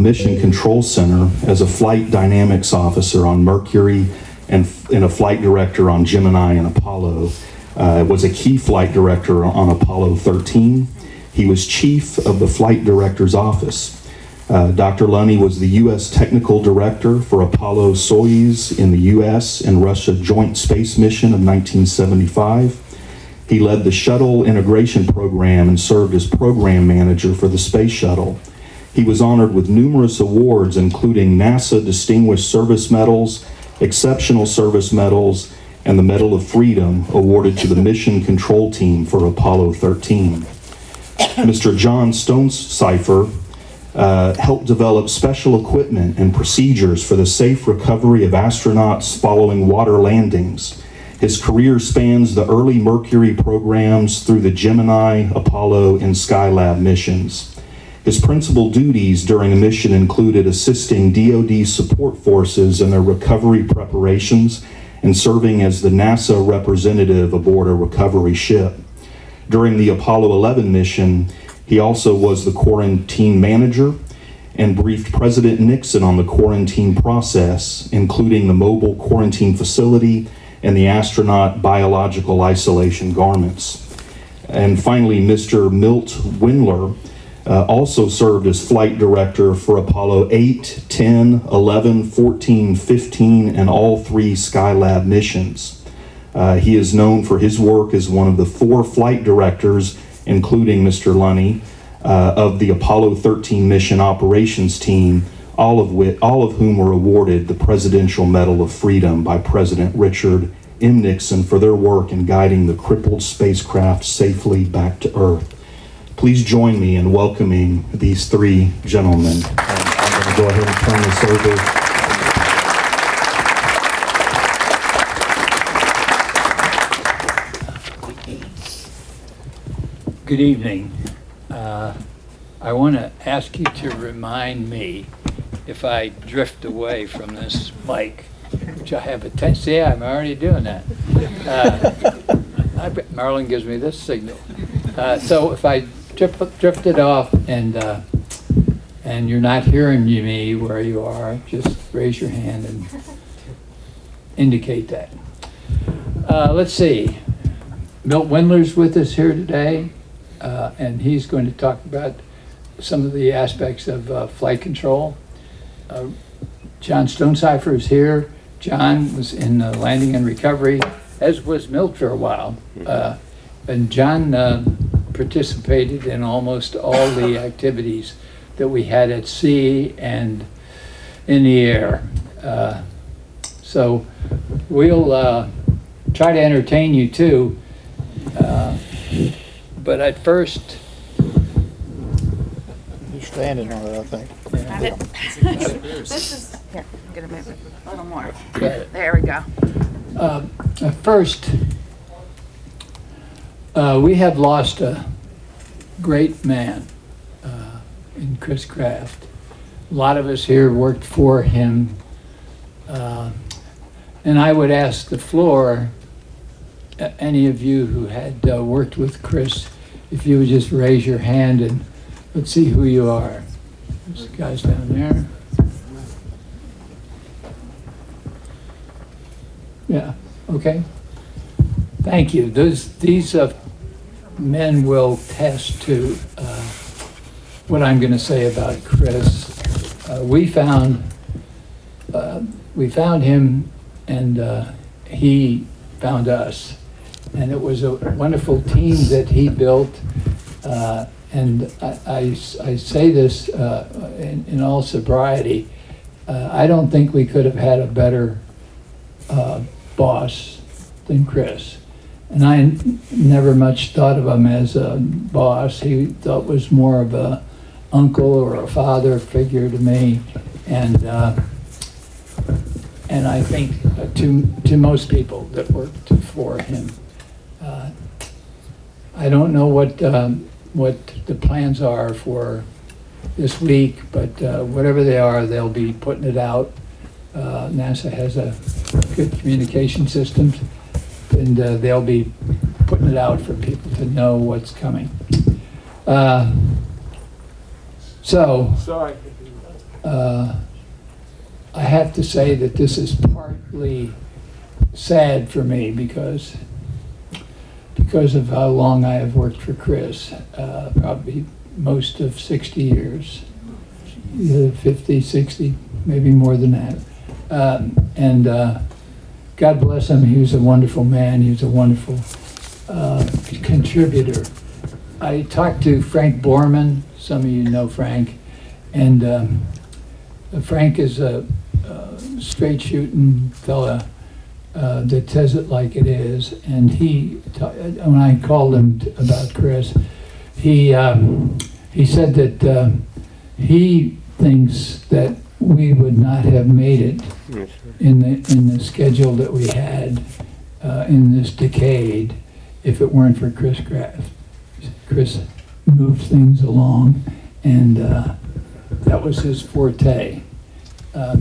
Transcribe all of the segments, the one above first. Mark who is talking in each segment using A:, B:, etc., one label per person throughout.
A: Mission Control Center as a flight dynamics officer on Mercury and a flight director on Gemini and Apollo. Was a key flight director on Apollo 13. He was chief of the flight director's office. Dr. Lunney was the U.S. technical director for Apollo Soyuz in the U.S. and Russia Joint Space Mission of 1975. He led the shuttle integration program and served as program manager for the space shuttle. He was honored with numerous awards, including NASA Distinguished Service Medals, Exceptional Service Medals, and the Medal of Freedom awarded to the Mission Control Team for Apollo 13. Mr. John Stonesifer helped develop special equipment and procedures for the safe recovery of astronauts following water landings. His career spans the early Mercury programs through the Gemini, Apollo, and Skylab missions. His principal duties during a mission included assisting DoD support forces in their recovery preparations and serving as the NASA representative aboard a recovery ship. During the Apollo 11 mission, he also was the quarantine manager and briefed President Nixon on the quarantine process, including the mobile quarantine facility and the astronaut biological isolation garments. And finally, Mr. Milt Windler also served as flight director for Apollo 8, 10, 11, 14, 15, and all 3 Skylab missions. He is known for his work as one of the 4 flight directors, including Mr. Lunney, of the Apollo 13 mission operations team, all of whom were awarded the Presidential Medal of Freedom by President Richard M. Nixon for their work in guiding the crippled spacecraft safely back to Earth. Please join me in welcoming these 3 gentlemen. I'm going to go ahead and turn this over.
B: Good evening. I want to ask you to remind me if I drift away from this mic, which I have a tendency. I'm already doing that. Marilyn gives me this signal. So if I drifted off and you're not hearing me where you are, just raise your hand and indicate that. Let's see. Milt Windler's with us here today. And he's going to talk about some of the aspects of flight control. John Stonesifer is here. John was in landing and recovery, as was Milt for a while. And John participated in almost all the activities that we had at sea and in the air. So we'll try to entertain you too. But at first,
C: you're standing on it, I think.
D: This is, here, I'm gonna move it a little more.
B: Good.
D: There we go.
B: At first, we have lost a great man in Chris Kraft. A lot of us here worked for him. And I would ask the floor, any of you who had worked with Chris, if you would just raise your hand and let's see who you are. There's guys down there. Yeah, okay. Thank you. These men will test to what I'm going to say about Chris. We found him, and he found us. And it was a wonderful team that he built. And I say this in all sobriety. I don't think we could have had a better boss than Chris. And I never much thought of him as a boss. He thought was more of a uncle or a father figure to me. And I think to most people that worked for him. I don't know what the plans are for this week, but whatever they are, they'll be putting it out. NASA has a good communication system, and they'll be putting it out for people to know what's coming. So,
C: Sorry.
B: I have to say that this is partly sad for me because of how long I have worked for Chris, probably most of 60 years, either 50, 60, maybe more than that. And God bless him, he was a wonderful man, he was a wonderful contributor. I talked to Frank Borman, some of you know Frank, and Frank is a straight shooting fella that says it like it is. And when I called him about Chris, he said that he thinks that we would not have made it in the schedule that we had in this decade if it weren't for Chris Graff. Chris moved things along, and that was his forte.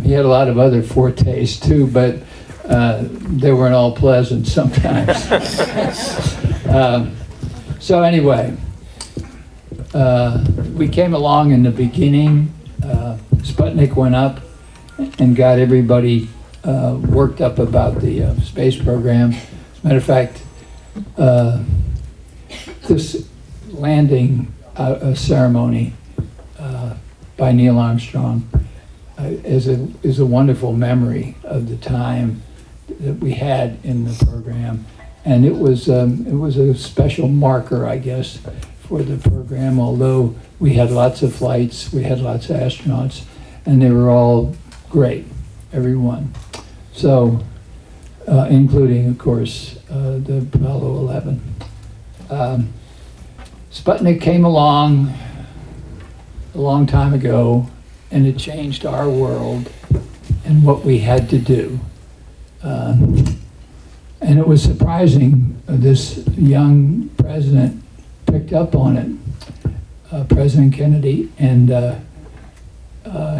B: He had a lot of other fortes too, but they weren't all pleasant sometimes. So anyway, we came along in the beginning. Sputnik went up and got everybody worked up about the space program. As a matter of fact, this landing ceremony by Neil Armstrong is a wonderful memory of the time that we had in the program, and it was a special marker, I guess, for the program. Although we had lots of flights, we had lots of astronauts, and they were all great, every one. So, including, of course, the Apollo 11. Sputnik came along a long time ago, and it changed our world and what we had to do. And it was surprising, this young president picked up on it, President Kennedy, and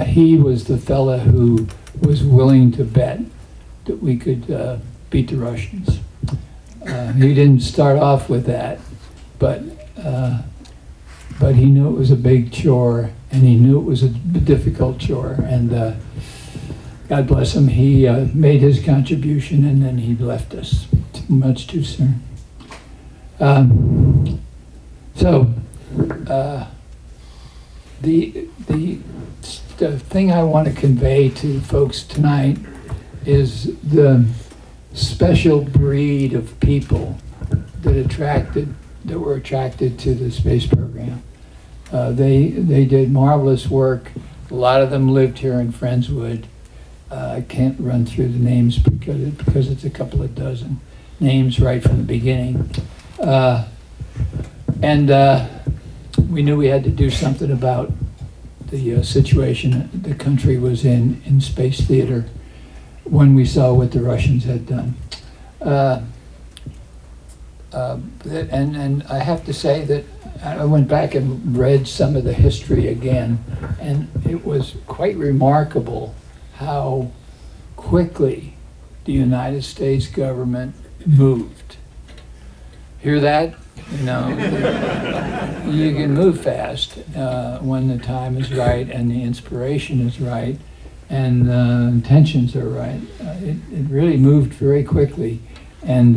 B: he was the fella who was willing to bet that we could beat the Russians. He didn't start off with that, but he knew it was a big chore, and he knew it was a difficult chore, and God bless him, he made his contribution, and then he left us much too soon. The thing I want to convey to folks tonight is the special breed of people that were attracted to the space program. They did marvelous work. A lot of them lived here in Friendswood. I can't run through the names because it's a couple of dozen names right from the beginning. We knew we had to do something about the situation the country was in space theater when we saw what the Russians had done. And I have to say that I went back and read some of the history again, and it was quite remarkable how quickly the United States government moved. Hear that? You know, you can move fast when the time is right and the inspiration is right and the intentions are right. It really moved very quickly, and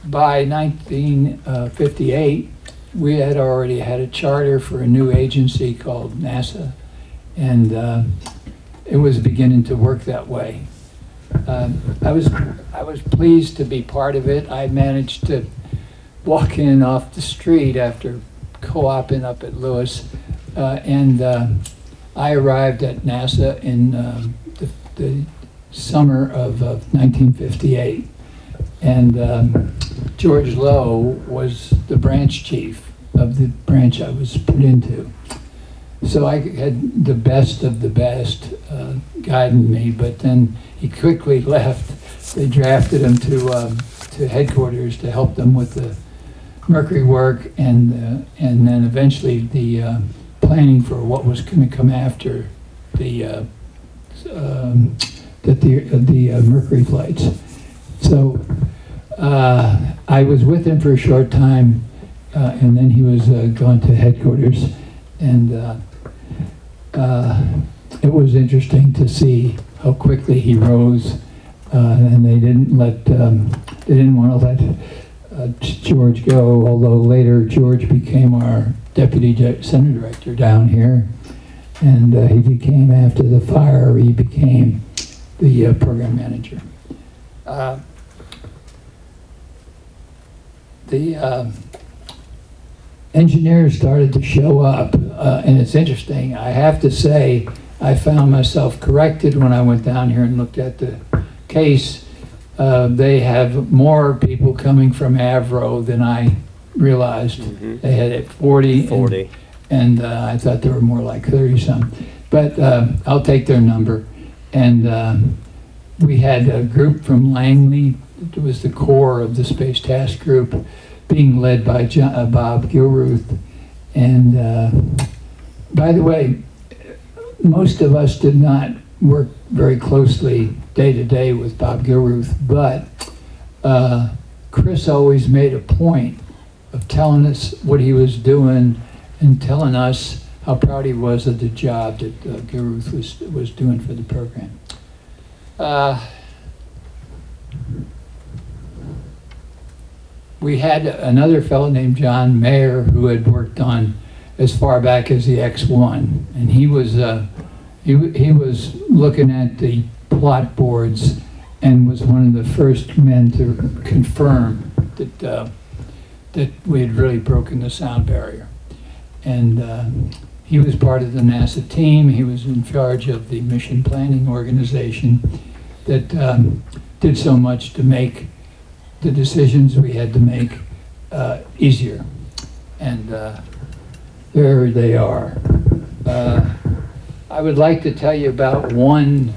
B: by 1958, we had already had a charter for a new agency called NASA, and it was beginning to work that way. I was pleased to be part of it. I managed to walk in off the street after co-oping up at Lewis, and I arrived at NASA in the summer of 1958, and George Lowe was the branch chief of the branch I was put into. So I had the best of the best guiding me, but then he quickly left. They drafted him to headquarters to help them with the Mercury work, and then eventually the planning for what was going to come after the Mercury flights. So I was with him for a short time, and then he was gone to headquarters, and it was interesting to see how quickly he rose, and they didn't want to let George go, although later George became our deputy center director down here, and he became, after the fire, he became the program manager. The engineers started to show up, and it's interesting. I have to say, I found myself corrected when I went down here and looked at the case. They have more people coming from Avro than I realized.
E: Mm-hmm.
B: They had it 40.
E: 40.
B: And I thought there were more like 30-some. But I'll take their number. And we had a group from Langley. It was the core of the Space Task Group, being led by Bob Gilruth. And by the way, most of us did not work very closely day to day with Bob Gilruth, but Chris always made a point of telling us what he was doing and telling us how proud he was of the job that Gilruth was doing for the program. We had another fellow named John Mayer who had worked on as far back as the X1, and he was looking at the plot boards and was one of the first men to confirm that we had really broken the sound barrier. And he was part of the NASA team. He was in charge of the mission planning organization that did so much to make the decisions we had to make easier. And there they are. I would like to tell you about one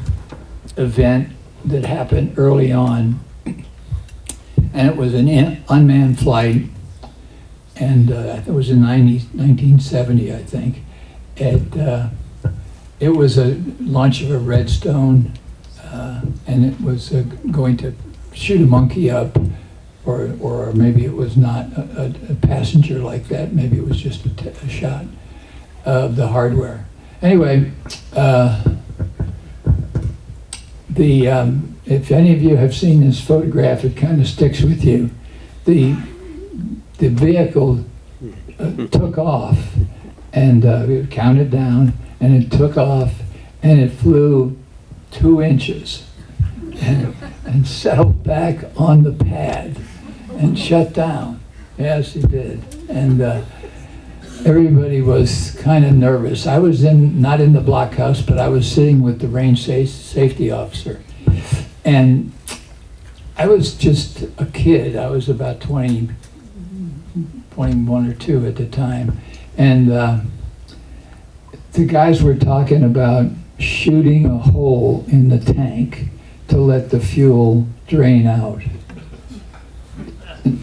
B: event that happened early on, and it was an unmanned flight, and it was in 1970, I think. It was a launch of a Redstone, and it was going to shoot a monkey up, or maybe it was not a passenger like that. Maybe it was just a shot of the hardware. Anyway, if any of you have seen this photograph, it kind of sticks with you. The vehicle took off, and we counted down, and it took off, and it flew 2 inches and settled back on the pad and shut down. Yes, it did. And everybody was kind of nervous. I was not in the blockhouse, but I was sitting with the range safety officer. And I was just a kid. I was about 21 or 2 at the time. And the guys were talking about shooting a hole in the tank to let the fuel drain out.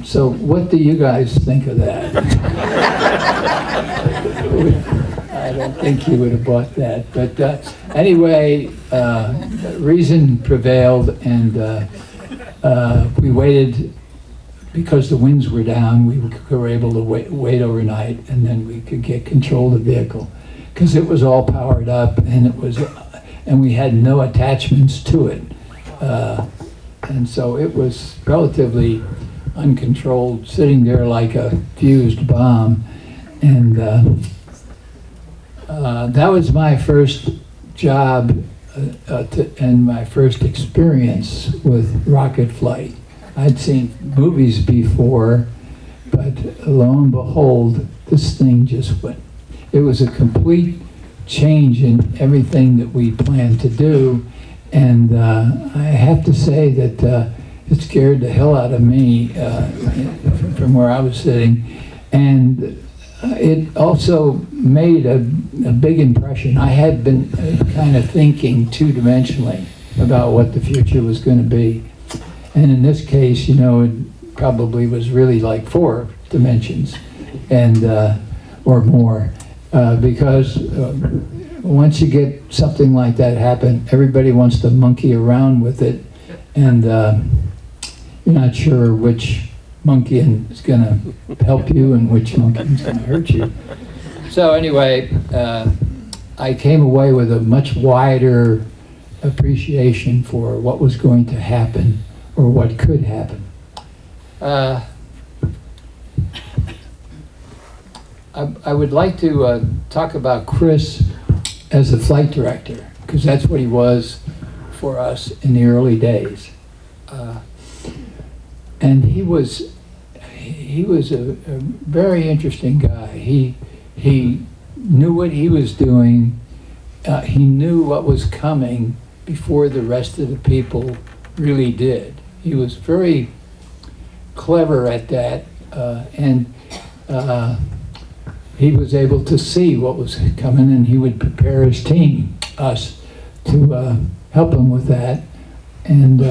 B: So what do you guys think of that? I don't think you would have bought that. But anyway, reason prevailed, and we waited. Because the winds were down, we were able to wait overnight, and then we could get control of the vehicle. Because it was all powered up, and we had no attachments to it. And so it was relatively uncontrolled, sitting there like a fused bomb. And that was my first job and my first experience with rocket flight. I'd seen movies before, but lo and behold, this thing just went. It was a complete change in everything that we planned to do. And I have to say that it scared the hell out of me from where I was sitting. And it also made a big impression. I had been kind of thinking 2-dimensionally about what the future was going to be. And in this case, you know, it probably was really like 4 dimensions and or more. Because once you get something like that happen, everybody wants to monkey around with it, and you're not sure which monkey is going to help you and which monkey is going to hurt you. So anyway, I came away with a much wider appreciation for what was going to happen or what could happen. I would like to talk about Chris as a flight director, because that's what he was for us in the early days. And he was a very interesting guy. He knew what he was doing. He knew what was coming before the rest of the people really did. He was very clever at that, and he was able to see what was coming, and he would prepare his team, us, to help him with that. And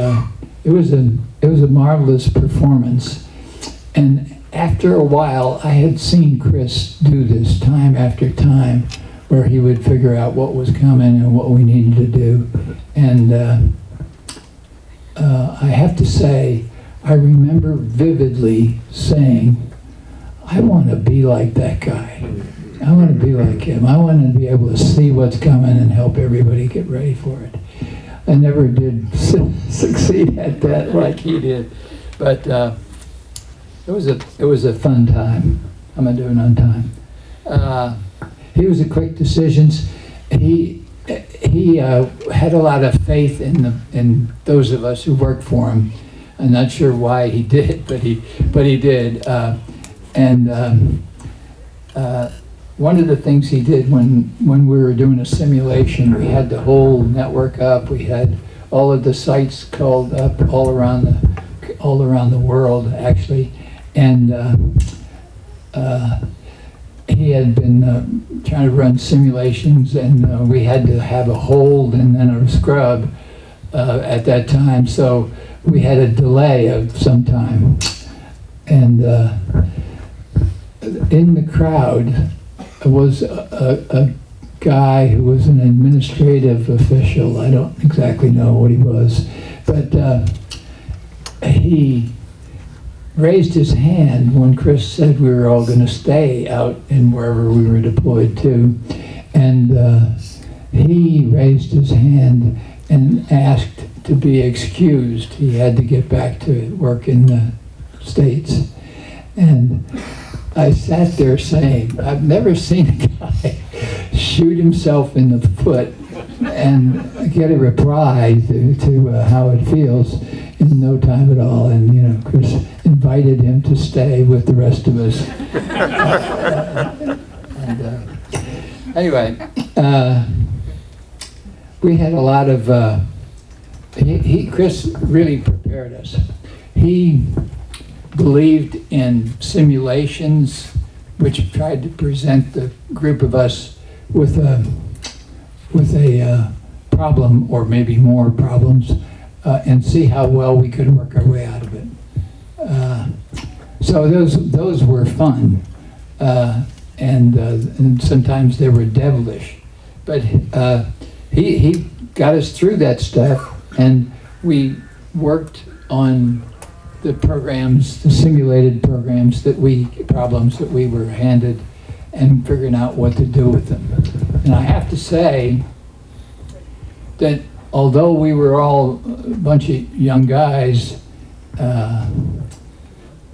B: it was a marvelous performance. And after a while, I had seen Chris do this time after time, where he would figure out what was coming and what we needed to do. And I have to say, I remember vividly saying, I want to be like that guy. I want to be like him. I want to be able to see what's coming and help everybody get ready for it. I never did succeed at that like he did, but it was a fun time. I'm gonna do it on time. He was a quick decisions. He had a lot of faith in those of us who worked for him. I'm not sure why he did, but he did. One of the things he did when we were doing a simulation, we had the whole network up. We had all of the sites called up all around the world, actually. And he had been trying to run simulations, and we had to have a hold and then a scrub at that time. So we had a delay of some time. And in the crowd was a guy who was an administrative official. I don't exactly know what he was, but he raised his hand when Chris said we were all going to stay out in wherever we were deployed to, and he raised his hand and asked to be excused. He had to get back to work in the States. And I sat there saying, I've never seen a guy shoot himself in the foot and get a reply to how it feels in no time at all. And Chris invited him to stay with the rest of us. Anyway, we had a lot of. Chris really prepared us. He believed in simulations, which tried to present the group of us with a problem, or maybe more problems, and see how well we could work our way out of it. So those were fun, and sometimes they were devilish, but he got us through that stuff, and we worked on the programs, the simulated programs problems that we were handed, and figuring out what to do with them. And I have to say that although we were all a bunch of young guys,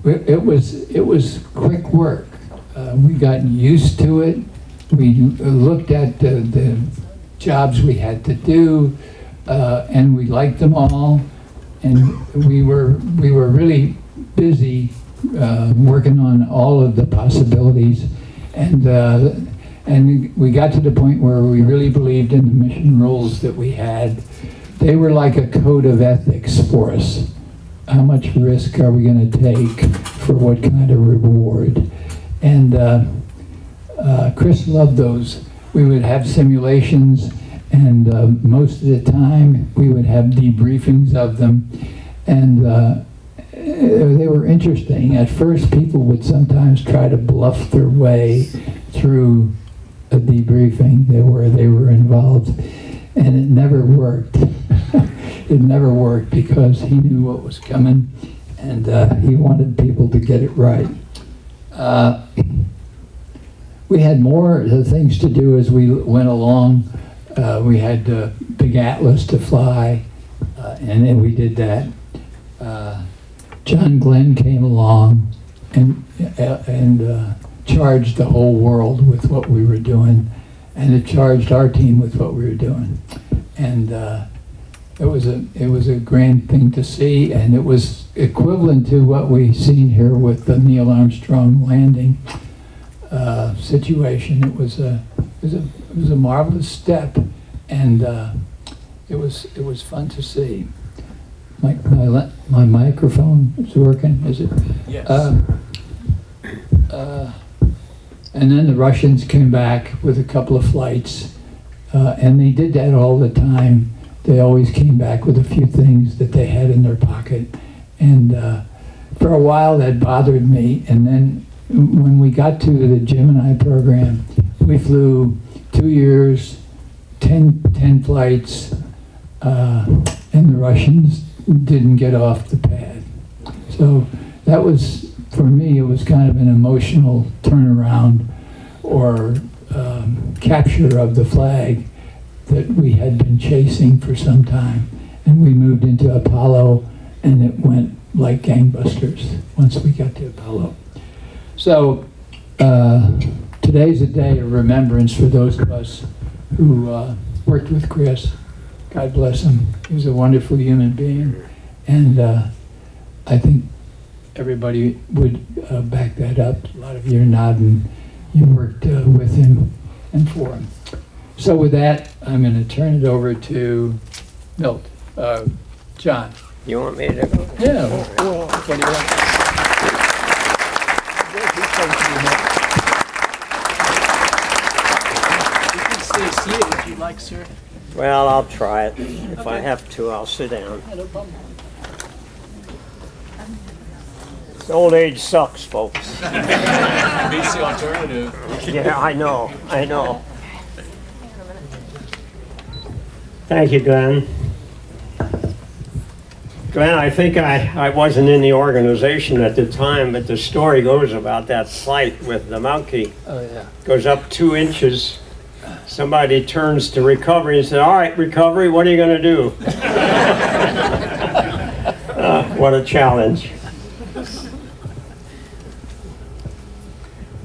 B: it was quick work. We got used to it. We looked at the jobs we had to do, and we liked them all. And we were really busy working on all of the possibilities, and we got to the point where we really believed in the mission roles that we had. They were like a code of ethics for us. How much risk are we going to take for what kind of reward? And Chris loved those. We would have simulations, and most of the time we would have debriefings of them, and they were interesting. At first, people would sometimes try to bluff their way through a debriefing where they were involved, and it never worked. It never worked because he knew what was coming, and he wanted people to get it right. we had more things to do as we went along. We had Big Atlas to fly, and then we did that. John Glenn came along and charged the whole world with what we were doing, and it charged our team with what we were doing. And it was a grand thing to see, and it was equivalent to what we seen here with the Neil Armstrong landing situation. It was a marvelous step, and it was fun to see. My microphone is working, is it?
E: Yes.
B: And then the Russians came back with a couple of flights, and they did that all the time. They always came back with a few things that they had in their pocket, and for a while that bothered me. And then when we got to the Gemini program, we flew 2 years, 10 flights, and the Russians didn't get off the pad. So that was, for me, it was kind of an emotional turnaround or capture of the flag that we had been chasing for some time. And we moved into Apollo, and it went like gangbusters once we got to Apollo. So today's a day of remembrance for those of us who worked with Chris. God bless him. He was a wonderful human being, and I think everybody would back that up. A lot of you are nodding. You worked with him and for him. So with that, I'm going to turn it over to Milt. John.
F: You want me to go?
B: Yeah. What do you want?
E: You can stay seated if you'd like, sir.
F: Well, I'll try it. If I have to, I'll sit down.
E: No problem.
F: Old age sucks, folks.
E: Beats the alternative.
F: Yeah, I know. Thank you, Glenn. Glenn, I think I wasn't in the organization at the time, but the story goes about that flight with the monkey.
B: Oh, yeah.
F: Goes up 2 inches. Somebody turns to recovery and says, "All right, recovery, what are you going to do?" What a challenge.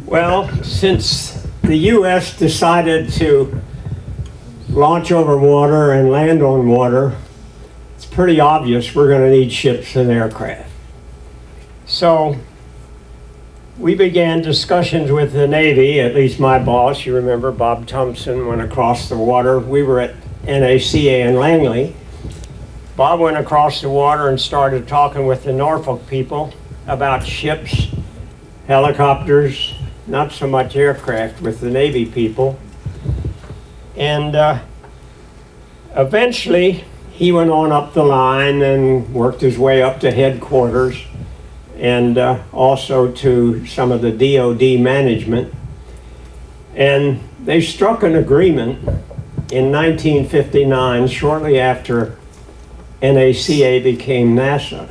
F: Well, since the U.S. decided to launch over water and land on water, it's pretty obvious we're going to need ships and aircraft. So we began discussions with the Navy, at least my boss, you remember Bob Thompson, went across the water. We were at NACA in Langley. Bob went across the water and started talking with the Norfolk people about ships, helicopters, not so much aircraft with the Navy people. And eventually he went on up the line and worked his way up to headquarters and also to some of the DOD management. And they struck an agreement in 1959, shortly after NACA became NASA.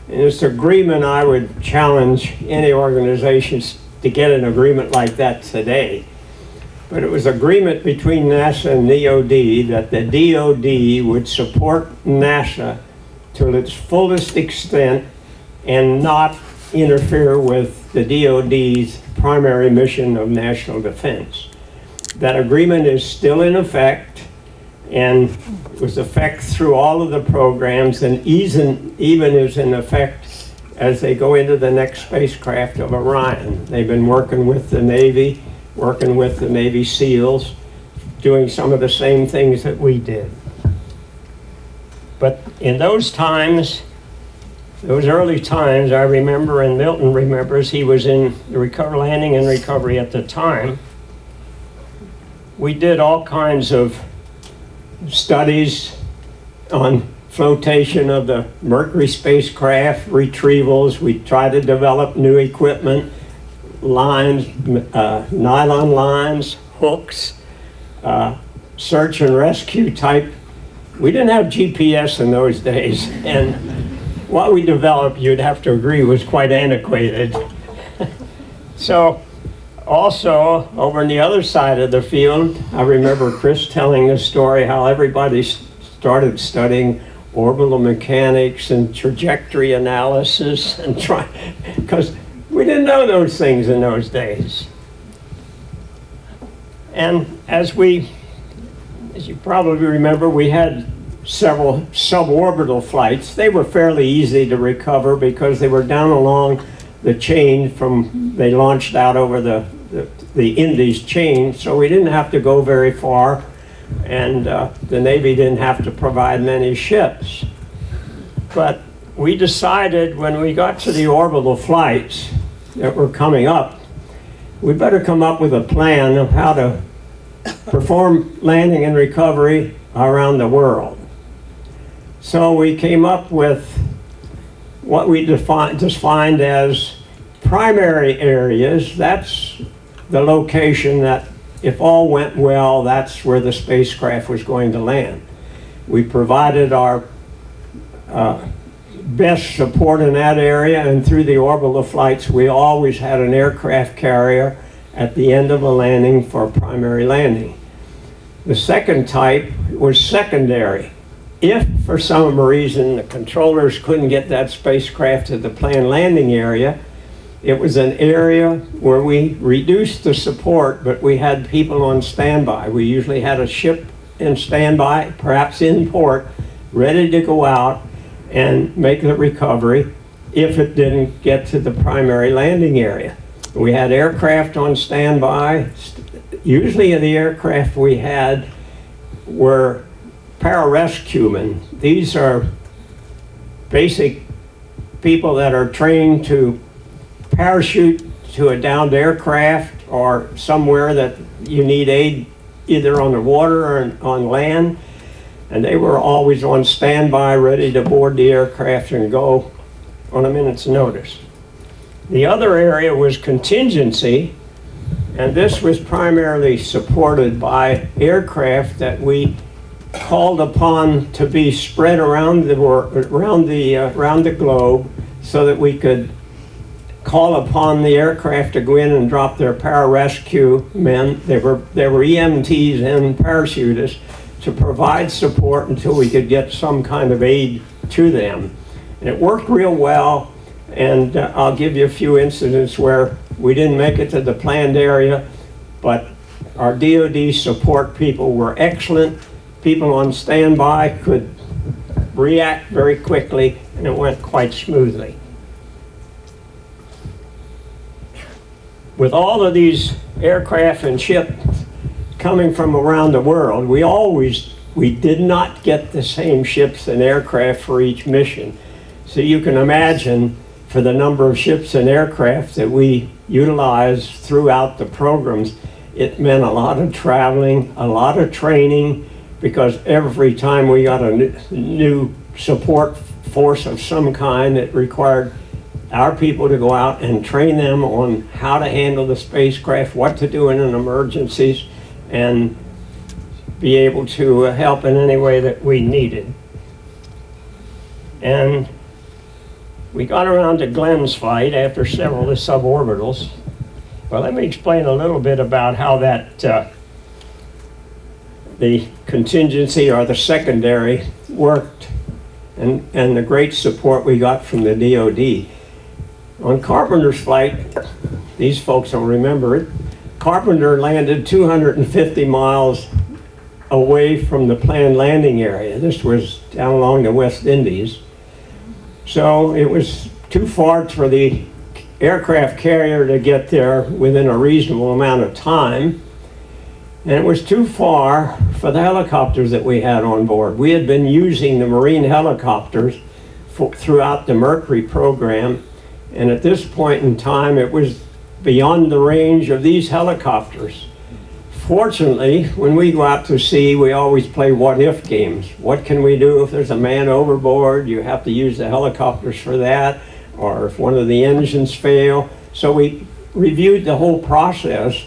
F: In this agreement, I would challenge any organizations to get an agreement like that today. But it was agreement between NASA and DOD that the DOD would support NASA to its fullest extent and not interfere with the DOD's primary mission of national defense. That agreement is still in effect, and was effect through all of the programs, and even is in effect as they go into the next spacecraft of Orion. They've been working with the Navy, working with the Navy SEALs, doing some of the same things that we did. But in those times, those early times, I remember, and Milton remembers, he was in the landing and recovery at the time. We did all kinds of studies on flotation of the Mercury spacecraft, retrievals. We tried to develop new equipment, lines, nylon lines, hooks, search and rescue type. We didn't have GPS in those days, and what we developed, you'd have to agree, was quite antiquated. So Also, over on the other side of the field, I remember Chris telling the story how everybody started studying orbital mechanics and trajectory analysis and because we didn't know those things in those days. And as you probably remember, we had several suborbital flights. They were fairly easy to recover because they were down along the chain they launched out over the Indies chain, so we didn't have to go very far, and the Navy didn't have to provide many ships. But we decided when we got to the orbital flights that were coming up, we better come up with a plan of how to perform landing and recovery around the world. So we came up with what we defined as primary areas. That's the location that, if all went well, that's where the spacecraft was going to land. We provided our best support in that area, and through the orbital flights, we always had an aircraft carrier at the end of a landing for primary landing. The second type was secondary. If for some reason the controllers couldn't get that spacecraft to the planned landing area, it was an area where we reduced the support, but we had people on standby. We usually had a ship in standby, perhaps in port, ready to go out and make the recovery if it didn't get to the primary landing area. We had aircraft on standby. Usually the aircraft we had were pararescuemen. These are basic people that are trained to parachute to a downed aircraft or somewhere that you need aid either on the water or on land. And they were always on standby, ready to board the aircraft and go on a minute's notice. The other area was contingency, and this was primarily supported by aircraft that we called upon to be spread around the globe so that we could call upon the aircraft to go in and drop their pararescue men. They were EMTs and parachutists to provide support until we could get some kind of aid to them. And it worked real well, and I'll give you a few incidents where we didn't make it to the planned area, but our DoD support people were excellent. People on standby could react very quickly, and it went quite smoothly. With all of these aircraft and ships coming from around the world, we did not get the same ships and aircraft for each mission. So you can imagine, for the number of ships and aircraft that we utilized throughout the programs, it meant a lot of traveling, a lot of training, because every time we got a new support force of some kind, it required our people to go out and train them on how to handle the spacecraft, what to do in an emergencies, and be able to help in any way that we needed. And we got around to Glenn's flight after several of the suborbitals. Well, let me explain a little bit about how that the contingency or the secondary worked, and the great support we got from the DoD. On Carpenter's flight, these folks will remember it, Carpenter landed 250 miles away from the planned landing area. This was down along the West Indies. So it was too far for the aircraft carrier to get there within a reasonable amount of time. And it was too far for the helicopters that we had on board. We had been using the Marine helicopters throughout the Mercury program. And at this point in time, it was beyond the range of these helicopters. Fortunately, when we go out to sea, we always play what-if games. What can we do if there's a man overboard? You have to use the helicopters for that, or if one of the engines fail. So we reviewed the whole process,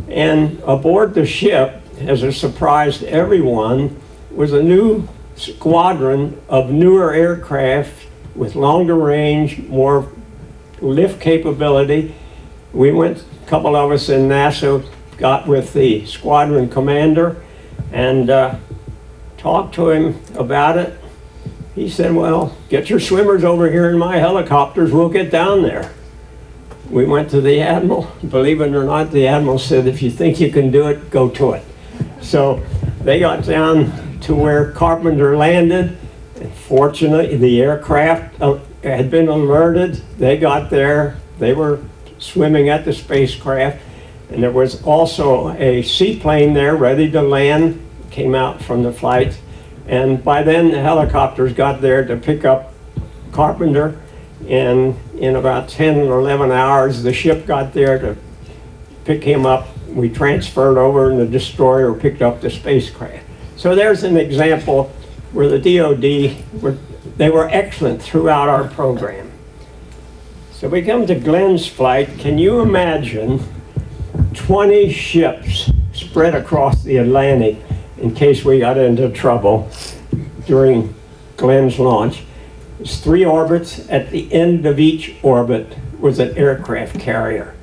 F: and aboard the ship, as a surprise to everyone, was a new squadron of newer aircraft with longer range, more lift capability, we went, a couple of us in NASA, got with the squadron commander and talked to him about it. He said, well, get your swimmers over here in my helicopters, we'll get down there. We went to the Admiral. Believe it or not, the Admiral said, if you think you can do it, go to it. So they got down to where Carpenter landed. And fortunately, the aircraft had been alerted. They got there. They were swimming at the spacecraft. And there was also a seaplane there ready to land, came out from the flight. And by then, the helicopters got there to pick up Carpenter. And in about 10 or 11 hours, the ship got there to pick him up. We transferred over, and the destroyer picked up the spacecraft. So there's an example where the DoD, they were excellent throughout our program. So we come to Glenn's flight. Can you imagine 20 ships spread across the Atlantic in case we got into trouble during Glenn's launch? It's 3 orbits. At the end of each orbit was an aircraft carrier.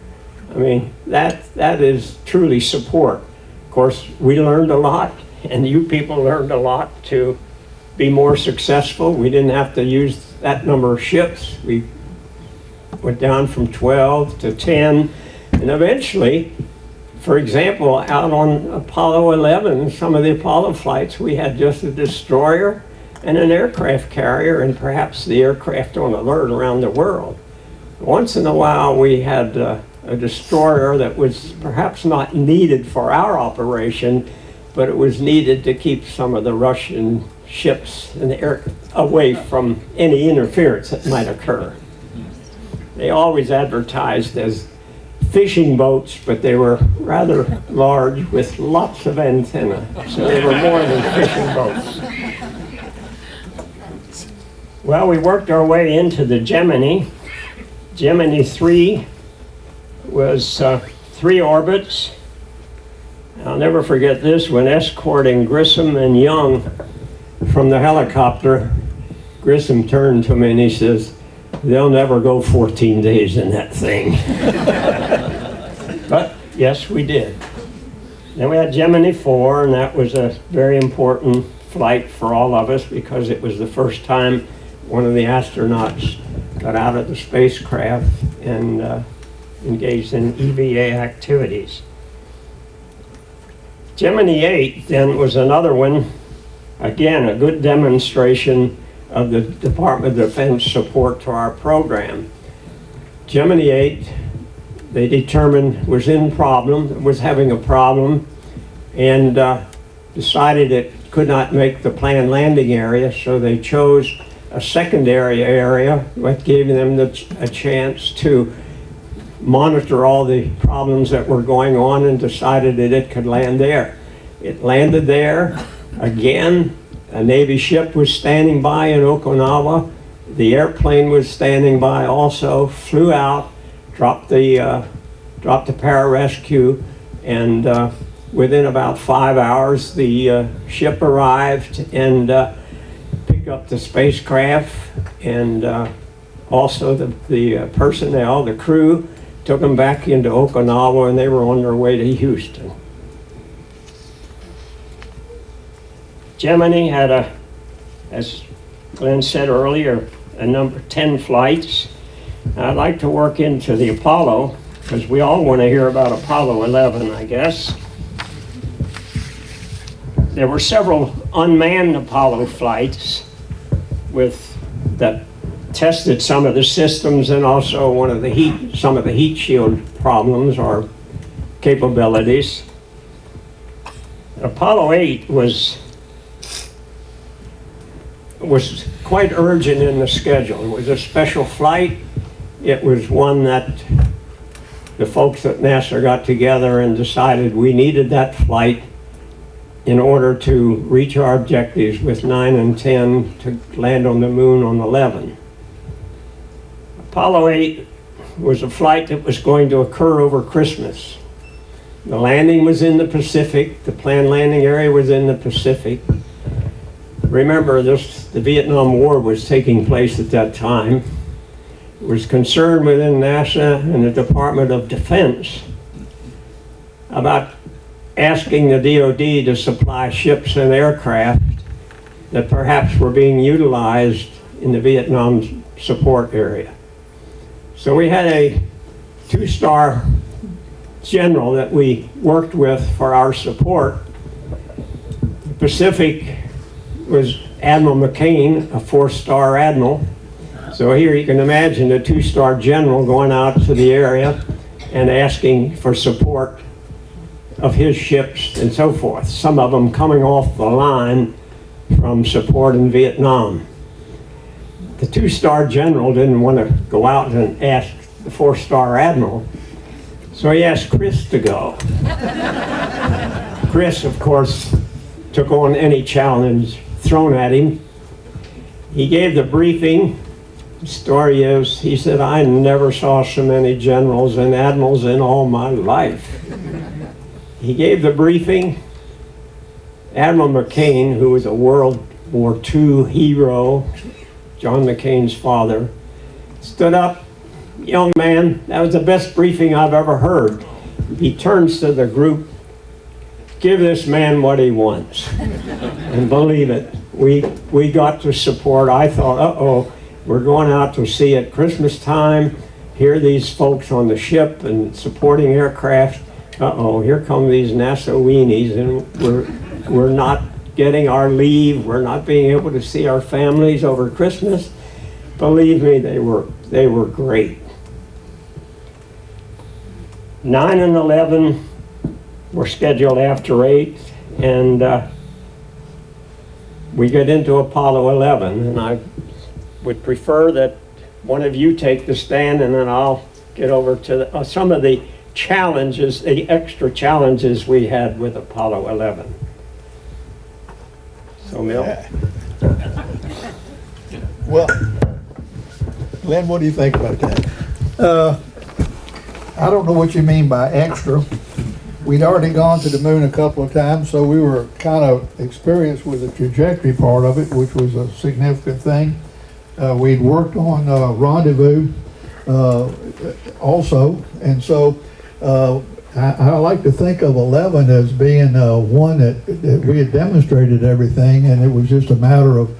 F: I mean, that is truly support. Of course, we learned a lot, and you people learned a lot to be more successful. We didn't have to use that number of ships. We went down from 12 to 10, and eventually, for example, out on Apollo 11, some of the Apollo flights, we had just a destroyer and an aircraft carrier, and perhaps the aircraft on alert around the world. Once in a while, we had a destroyer that was perhaps not needed for our operation, but it was needed to keep some of the Russian ships in the air away from any interference that might occur. They always advertised as fishing boats, but they were rather large with lots of antenna, so they were more than fishing boats. Well, we worked our way into the Gemini. Gemini 3 was 3 orbits. I'll never forget this, when escorting Grissom and Young from the helicopter, Grissom turned to me and he says, they'll never go 14 days in that thing. But yes, we did. Then we had Gemini 4, and that was a very important flight for all of us because it was the first time one of the astronauts got out of the spacecraft and engaged in EVA activities. Gemini 8 then was another one, again, a good demonstration of the Department of Defense support to our program. Gemini 8, they determined was having a problem, and decided it could not make the planned landing area, so they chose a secondary area that gave them a chance to monitor all the problems that were going on, and decided that it could land there. It landed there. Again, a Navy ship was standing by in Okinawa. The airplane was standing by also, flew out, dropped the pararescue, and within about 5 hours, the ship arrived and picked up the spacecraft, and also the personnel, the crew, took them back into Okinawa, and they were on their way to Houston. Gemini had as Glenn said earlier, a number 10 flights. I'd like to work into the Apollo, because we all want to hear about Apollo 11, I guess. There were several unmanned Apollo flights that tested some of the systems, and also some of the heat shield problems or capabilities. Apollo 8 was quite urgent in the schedule. It was a special flight. It was one that the folks at NASA got together and decided we needed that flight in order to reach our objectives with 9 and 10 to land on the moon on 11. Apollo 8 was a flight that was going to occur over Christmas. The landing was in the Pacific. The planned landing area was in the Pacific. Remember, the Vietnam War was taking place at that time. was concerned within NASA and the Department of Defense about asking the DoD to supply ships and aircraft that perhaps were being utilized in the Vietnam support area. So we had a 2-star general that we worked with for our support. The Pacific was Admiral McCain, a 4-star admiral. So here you can imagine a 2-star general going out to the area and asking for support of his ships and so forth. Some of them coming off the line from support in Vietnam. The 2-star general didn't want to go out and ask the 4-star admiral, so he asked Chris to go. Chris, of course, took on any challenge thrown at him. He gave the briefing. The story is, he said, I never saw so many generals and admirals in all my life. He gave the briefing. Admiral McCain, who was a World War II hero, John McCain's father, stood up. Young man, that was the best briefing I've ever heard. He turns to the group, give this man what he wants. And believe it, we got to support. I thought, uh-oh, we're going out to sea at Christmas time, hear these folks on the ship and supporting aircraft. Uh-oh, here come these NASA weenies, and we're not getting our leave. We're not being able to see our families over Christmas. Believe me, they were great. 9 and 11 were scheduled after 8, and we get into Apollo 11, and I would prefer that one of you take the stand, and then I'll get over to some of the challenges, the extra challenges we had with Apollo 11. So, Milt.
C: Well, Glenn, what do you think about that? I don't know what you mean by extra. We'd already gone to the moon a couple of times, so we were kind of experienced with the trajectory part of it, which was a significant thing. We'd worked on rendezvous also, and so I like to think of 11 as being one that we had demonstrated everything, and it was just a matter of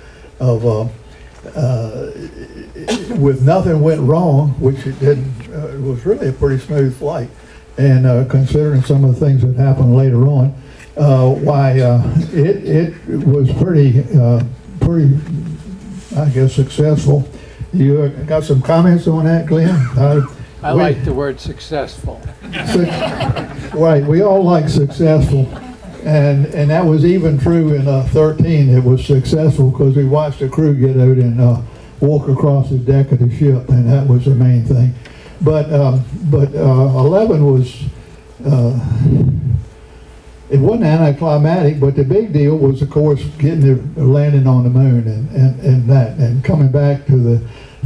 C: with nothing went wrong, which it didn't. It was really a pretty smooth flight, and considering some of the things that happened later on, it was pretty, I guess, successful. You got some comments on that, Glenn?
B: I like the word successful.
C: Right, we all like successful, and that was even true in 13. It was successful because we watched the crew get out and walk across the deck of the ship, and that was the main thing. But 11 was, it wasn't anticlimactic, but the big deal was, of course, getting the landing on the moon and coming back to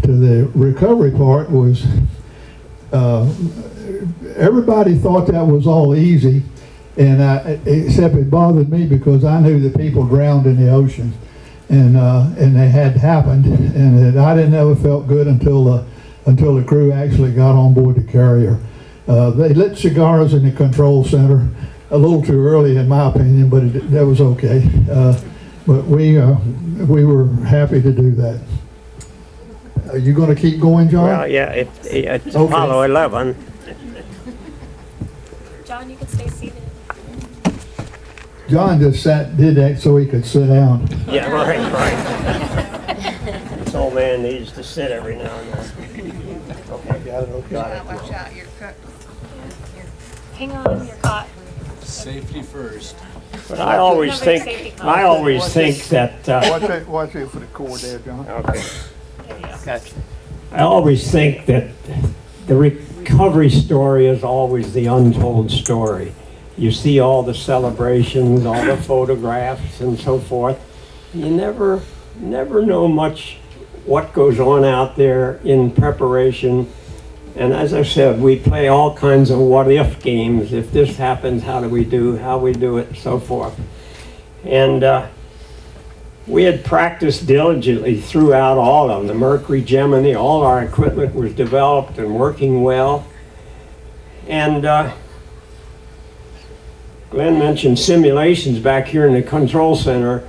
C: the recovery part was. Everybody thought that was all easy, and except it bothered me because I knew that people drowned in the ocean, and they had happened, and I didn't ever felt good until the crew actually got on board the carrier. They lit cigars in the control center a little too early, in my opinion, but that was okay. But we were happy to do that. Are you going to keep going, John?
F: Well, yeah, it's Apollo 11.
G: John, you can stay seated.
C: John just did that so he could sit down.
F: Yeah, right. This old man needs to sit every now and then. Okay, got it, okay.
D: Watch out, you're cooked.
G: Hang on, you're caught.
E: Safety first.
F: But I always think that,
C: Watch it for the cord there, John.
F: okay.
B: Gotcha.
F: I always think that the recovery story is always the untold story. You see all the celebrations, all the photographs and so forth. You never know much what goes on out there in preparation. And as I said, we play all kinds of what-if games. If this happens, how we do it, and we had practiced diligently throughout all of them. The Mercury, Gemini, all our equipment was developed and working well. And Glenn mentioned simulations back here in the control center.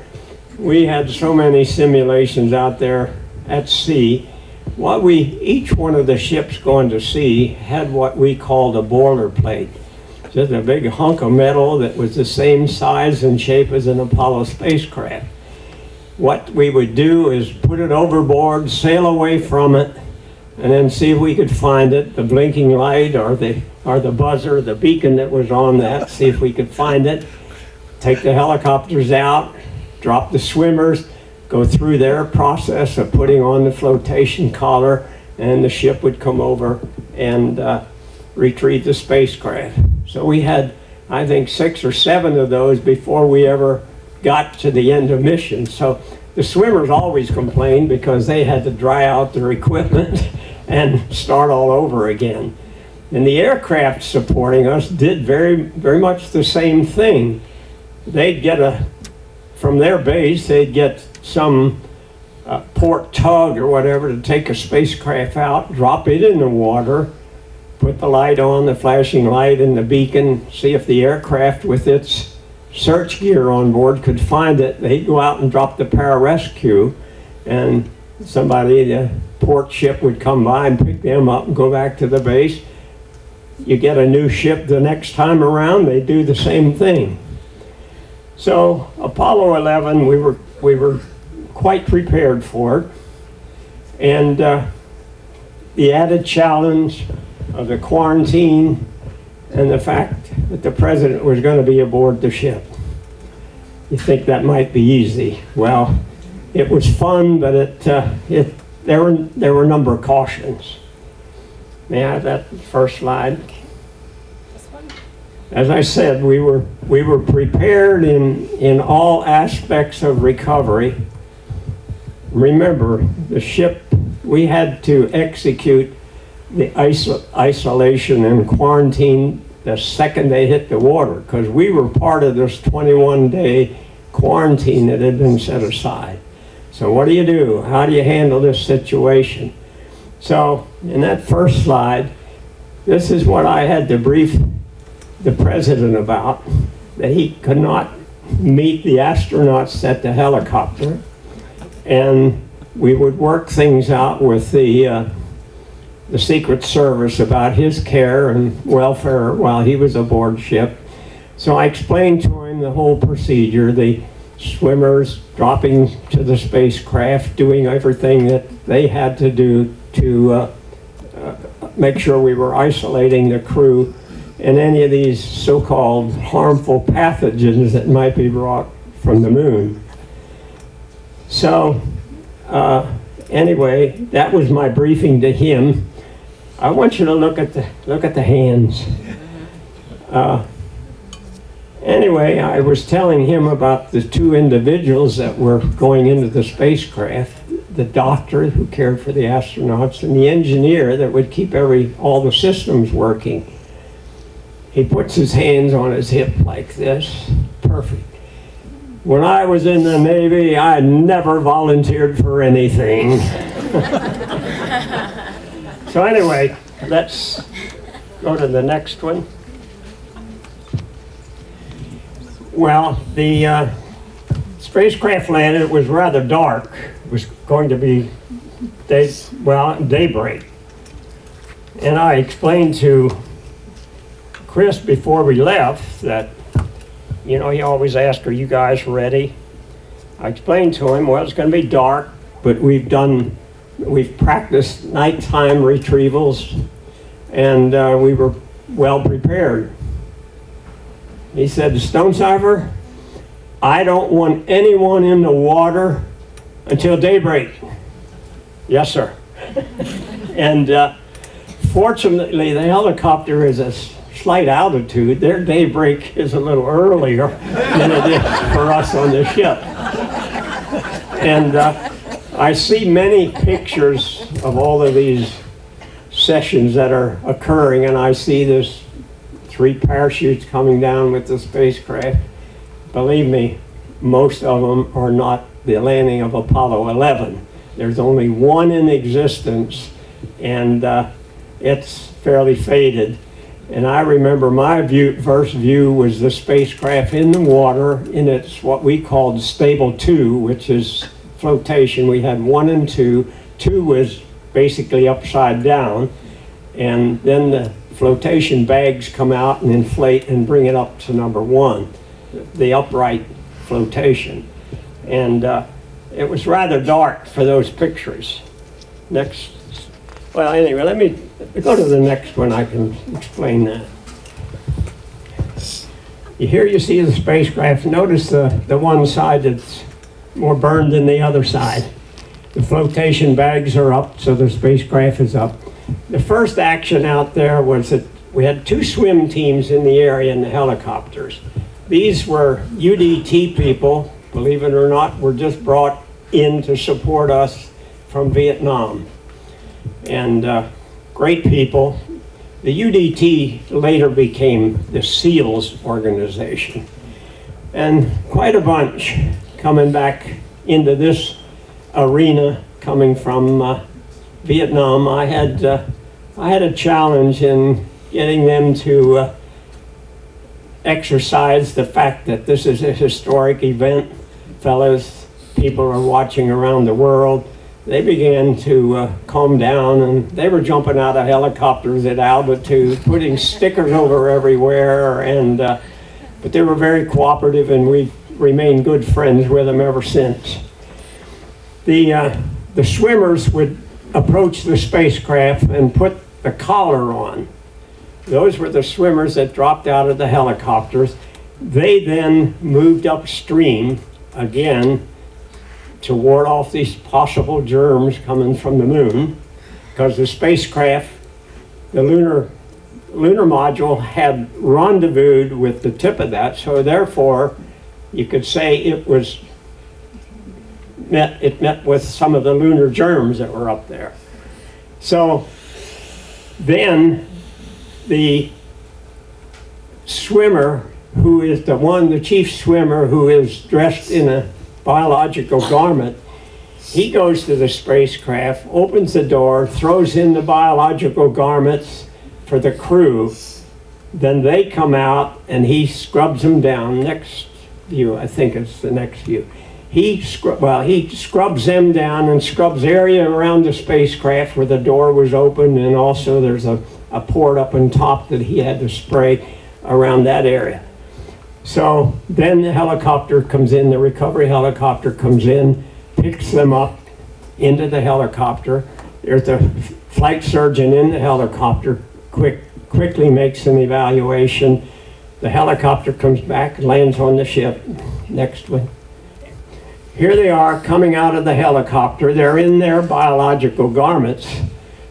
F: We had so many simulations out there at sea. Each one of the ships going to sea had what we called a boilerplate. Just a big hunk of metal that was the same size and shape as an Apollo spacecraft. What we would do is put it overboard, sail away from it, and then see if we could find it, the blinking light or the buzzer, the beacon that was on that, see if we could find it, take the helicopters out, drop the swimmers, go through their process of putting on the flotation collar, and the ship would come over and retrieve the spacecraft. So we had, I think, 6 or 7 of those before we ever got to the end of mission. So the swimmers always complained because they had to dry out their equipment and start all over again. And the aircraft supporting us did very, very much the same thing. They'd get from their base, they'd get some port tug or whatever to take a spacecraft out, drop it in the water, put the light on, the flashing light and the beacon, see if the aircraft with its search gear on board could find it. They'd go out and drop the pararescue, and the port ship would come by and pick them up and go back to the base. You get a new ship the next time around, they do the same thing. So Apollo 11, we were quite prepared for it, and the added challenge of the quarantine and the fact that the president was going to be aboard the ship. You think that might be easy. Well, it was fun, but there were a number of cautions. May I have that first slide?
G: This one?
F: As I said, we were prepared in all aspects of recovery. Remember, the ship, we had to execute the isolation and quarantine the second they hit the water, because we were part of this 21-day quarantine that had been set aside. So what do you do? How do you handle this situation? So in that first slide, this is what I had to brief the president about, that he could not meet the astronauts at the helicopter, and we would work things out with the Secret Service about his care and welfare while he was aboard ship. So I explained to him the whole procedure, the swimmers dropping to the spacecraft, doing everything that they had to do to make sure we were isolating the crew and any of these so-called harmful pathogens that might be brought from the moon. So anyway, that was my briefing to him. I want you to look at the hands. Anyway, I was telling him about the 2 individuals that were going into the spacecraft, the doctor who cared for the astronauts and the engineer that would keep all the systems working. He puts his hands on his hip like this. Perfect. When I was in the Navy, I never volunteered for anything. So anyway, let's go to the next one. Well, the spacecraft landed. It was rather dark. It was going to be daybreak. And I explained to Chris before we left that, he always asked, are you guys ready? I explained to him, well, it's going to be dark, but we've practiced nighttime retrievals, and we were well prepared. He said, Stonesifer, I don't want anyone in the water until daybreak. Yes, sir. And fortunately, the helicopter is a slight altitude. Their daybreak is a little earlier than it is for us on the ship. And I see many pictures of all of these sessions that are occurring, and I see this 3 parachutes coming down with the spacecraft. Believe me, most of them are not the landing of Apollo 11. There's only one in existence, and it's fairly faded. And I remember my first view was the spacecraft in the water in its what we called stable 2, which is flotation. We had 1 and 2. 2 was basically upside down, and then the flotation bags come out and inflate and bring it up to number 1, the upright flotation. And it was rather dark for those pictures. Next. Well, anyway, let me go to the next one. I can explain that. Here you see the spacecraft. Notice the one side that's more burned than the other side. The flotation bags are up, so the spacecraft is up. The first action out there was that we had 2 swim teams in the area in the helicopters. These were UDT people, believe it or not, were just brought in to support us from Vietnam. And great people. The UDT later became the SEALs organization. And quite a bunch coming back into this arena coming from Vietnam. I had a challenge in getting them to exercise the fact that this is a historic event. Fellows, people are watching around the world. They began to calm down, and they were jumping out of helicopters at altitude, putting stickers over everywhere, and but they were very cooperative, and we've remained good friends with them ever since. The swimmers would approach the spacecraft and put the collar on. Those were the swimmers that dropped out of the helicopters. They then moved upstream again to ward off these possible germs coming from the moon, because the spacecraft, the lunar module, had rendezvoused with the tip of that, so therefore you could say it met with some of the lunar germs that were up there. So then the swimmer, who is the chief swimmer, who is dressed in a biological garment, he goes to the spacecraft, opens the door, throws in the biological garments for the crew. Then they come out and he scrubs them down. Next view, I think it's the next view. He scrubs them down and scrubs area around the spacecraft where the door was open, and also there's a port up on top that he had to spray around that area. So then the helicopter comes in, the recovery helicopter comes in, picks them up into the helicopter. There's a flight surgeon in the helicopter, quickly makes an evaluation. The helicopter comes back, lands on the ship. Next one. Here they are coming out of the helicopter. They're in their biological garments.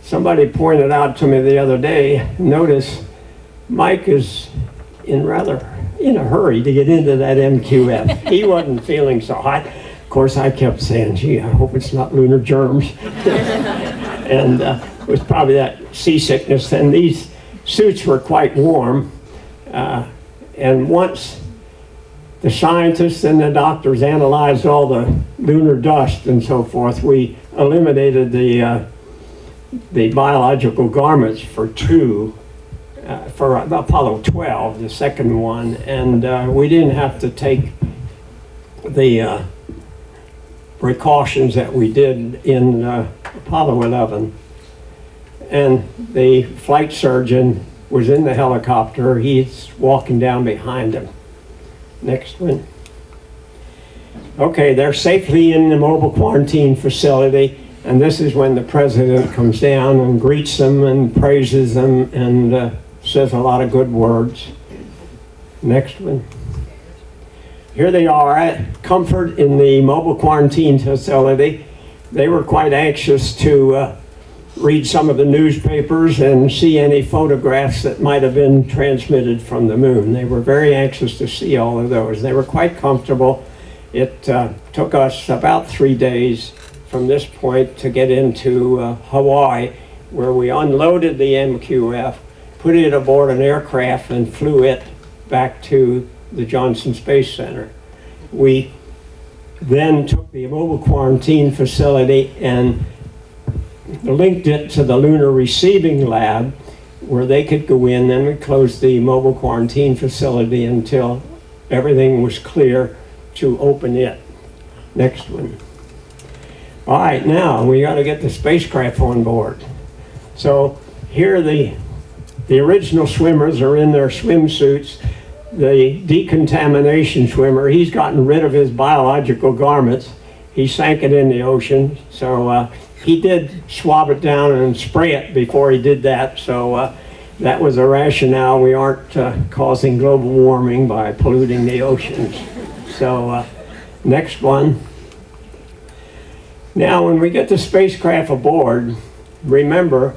F: Somebody pointed out to me the other day, notice Mike is in a hurry to get into that MQF. He wasn't feeling so hot. Of course, I kept saying, gee, I hope it's not lunar germs. And it was probably that seasickness. And these suits were quite warm. And once the scientists and the doctors analyzed all the lunar dust and so forth, we eliminated the biological garments for Apollo 12, the second one, and we didn't have to take the precautions that we did in Apollo 11. And the flight surgeon was in the helicopter. He's walking down behind him. Next one. Okay, they're safely in the mobile quarantine facility, and this is when the president comes down and greets them and praises them and says a lot of good words. Next one. Here they are at comfort in the mobile quarantine facility. They were quite anxious to read some of the newspapers and see any photographs that might have been transmitted from the moon. They were very anxious to see all of those. They were quite comfortable. It took us about 3 days from this point to get into Hawaii, where we unloaded the MQF, put it aboard an aircraft, and flew it back to the Johnson Space Center. we then took the mobile quarantine facility and linked it to the Lunar Receiving Lab, where they could go in. Then we closed the mobile quarantine facility until everything was clear to open it. Next one. All right, now we got to get the spacecraft on board. So here the original swimmers are in their swimsuits. The decontamination swimmer, he's gotten rid of his biological garments. He sank it in the ocean. So he did swab it down and spray it before he did that. So that was a rationale. We aren't causing global warming by polluting the oceans. So next one. Now, when we get the spacecraft aboard, remember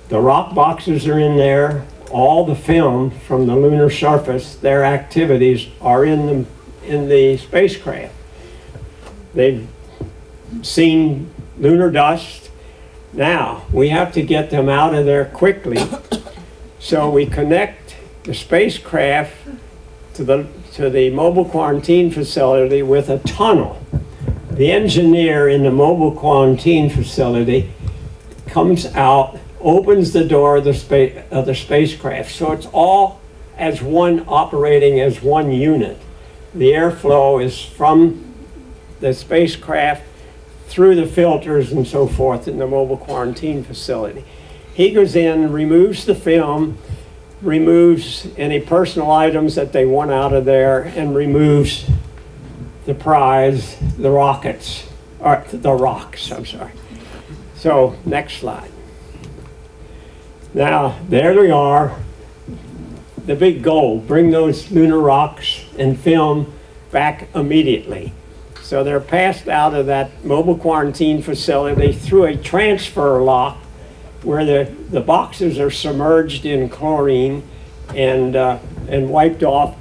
F: the rock boxes are in there. All the film from the lunar surface, their activities are in the spacecraft. They've seen lunar dust. Now, we have to get them out of there quickly. So we connect the spacecraft to the mobile quarantine facility with a tunnel. The engineer in the mobile quarantine facility comes out, opens the door of the spacecraft. So it's all as one, operating as one unit. The airflow is from the spacecraft through the filters and so forth in the mobile quarantine facility. He goes in, removes the film, removes any personal items that they want out of there, and removes the prize, the rockets, or the rocks, I'm sorry. So, next slide. Now, there we are. The big goal, bring those lunar rocks and film back immediately. So they're passed out of that mobile quarantine facility through a transfer lock where the boxes are submerged in chlorine and wiped off.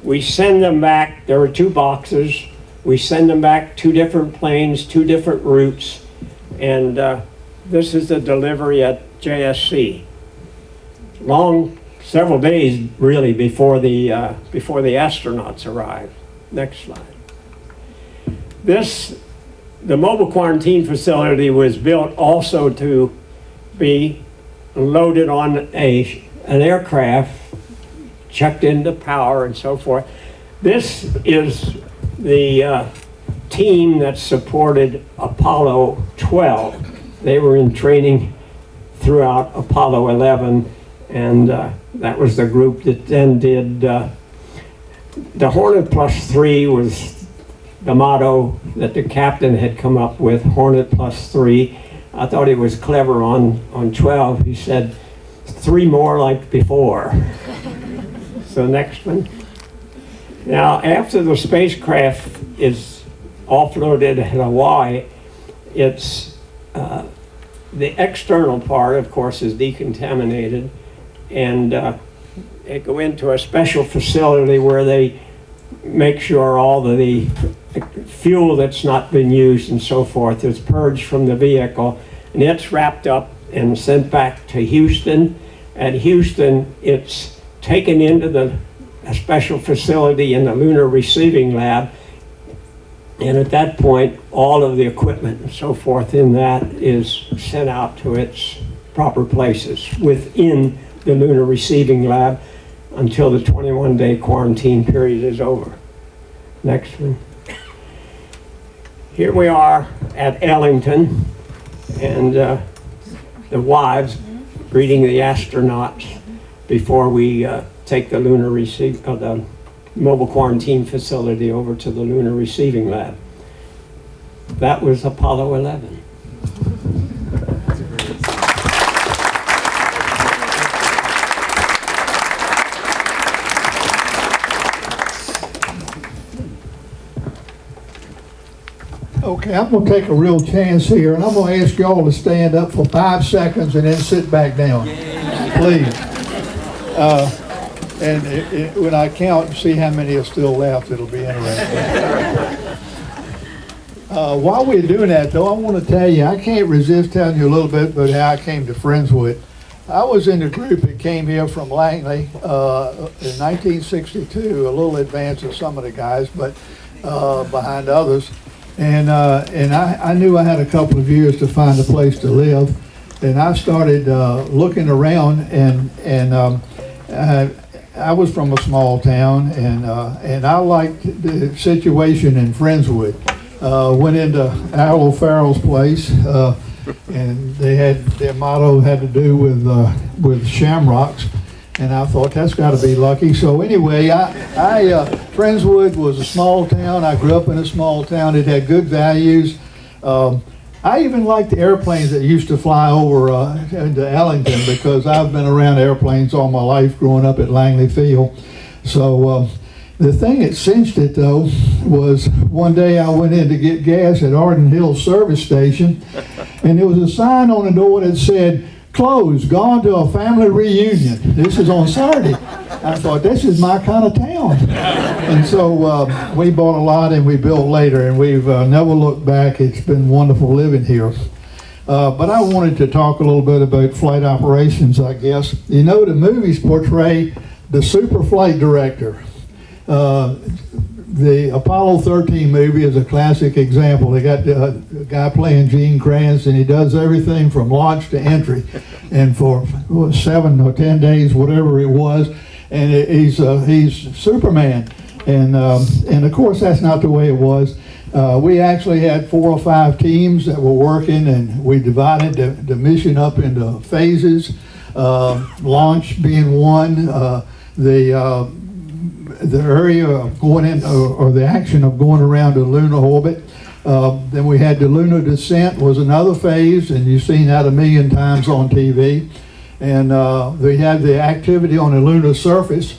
F: We send them back. There were 2 boxes. We send them back 2 different planes, 2 different routes, and this is the delivery at JSC. Long, several days really before the astronauts arrived. Next slide. The mobile quarantine facility was built also to be loaded on an aircraft, checked into power and so forth. This is the team that supported Apollo 12. They were in training throughout Apollo 11, and that was the group that then did the Hornet plus 3 was the motto that the captain had come up with, Hornet plus 3. I thought he was clever on 12. He said, 3 more like before. So next one. Now, after the spacecraft is offloaded at Hawaii, it's the external part, of course, is decontaminated, and it go into a special facility where they make sure all of the fuel that's not been used and so forth is purged from the vehicle, and it's wrapped up and sent back to Houston. At Houston, it's taken into a special facility in the Lunar Receiving Lab, and at that point, all of the equipment and so forth in that is sent out to its proper places within the Lunar Receiving Lab until the 21-day quarantine period is over. Next one. Here we are at Ellington, and the wives greeting the astronauts before we take the the mobile quarantine facility over to the Lunar Receiving Lab. That was Apollo 11.
C: Okay, I'm going to take a real chance here, and I'm going to ask y'all to stand up for 5 seconds and then sit back down, please. When I count and see how many are still left, it'll be interesting. While we're doing that, though, I want to tell you, I can't resist telling you a little bit about how I came to Friendswood. I was in the group that came here from Langley in 1962, a little advanced of some of the guys, but behind others. And I knew I had a couple of years to find a place to live. And I started looking around, and I was from a small town, and I liked the situation in Friendswood. Went into Al O'Farrell's place, and they had their motto had to do with shamrocks, and I thought that's got to be lucky. So anyway, Friendswood was a small town. I grew up in a small town. It had good values. I even liked the airplanes that used to fly over into Ellington, because I've been around airplanes all my life growing up at Langley Field. So the thing that cinched it, though, was one day I went in to get gas at Arden Hill service station, and there was a sign on the door that said, "Closed, gone to a family reunion." This is on Saturday. I thought, this is my kind of town. And so we bought a lot and we built later, and we've never looked back. It's been wonderful living here. But I wanted to talk a little bit about flight operations, I guess. You know, the movies portray the super flight director. The Apollo 13 movie is a classic example. They got a guy playing Gene Kranz, and he does everything from launch to entry. And for 7 or 10 days, whatever it was, and he's Superman. And of course, that's not the way it was. We actually had 4 or 5 teams that were working, and we divided the mission up into phases. Launch being one, the area of going in, or the action of going around the lunar orbit. Then we had the lunar descent was another phase, and you've seen that a million times on TV. And we had the activity on the lunar surface.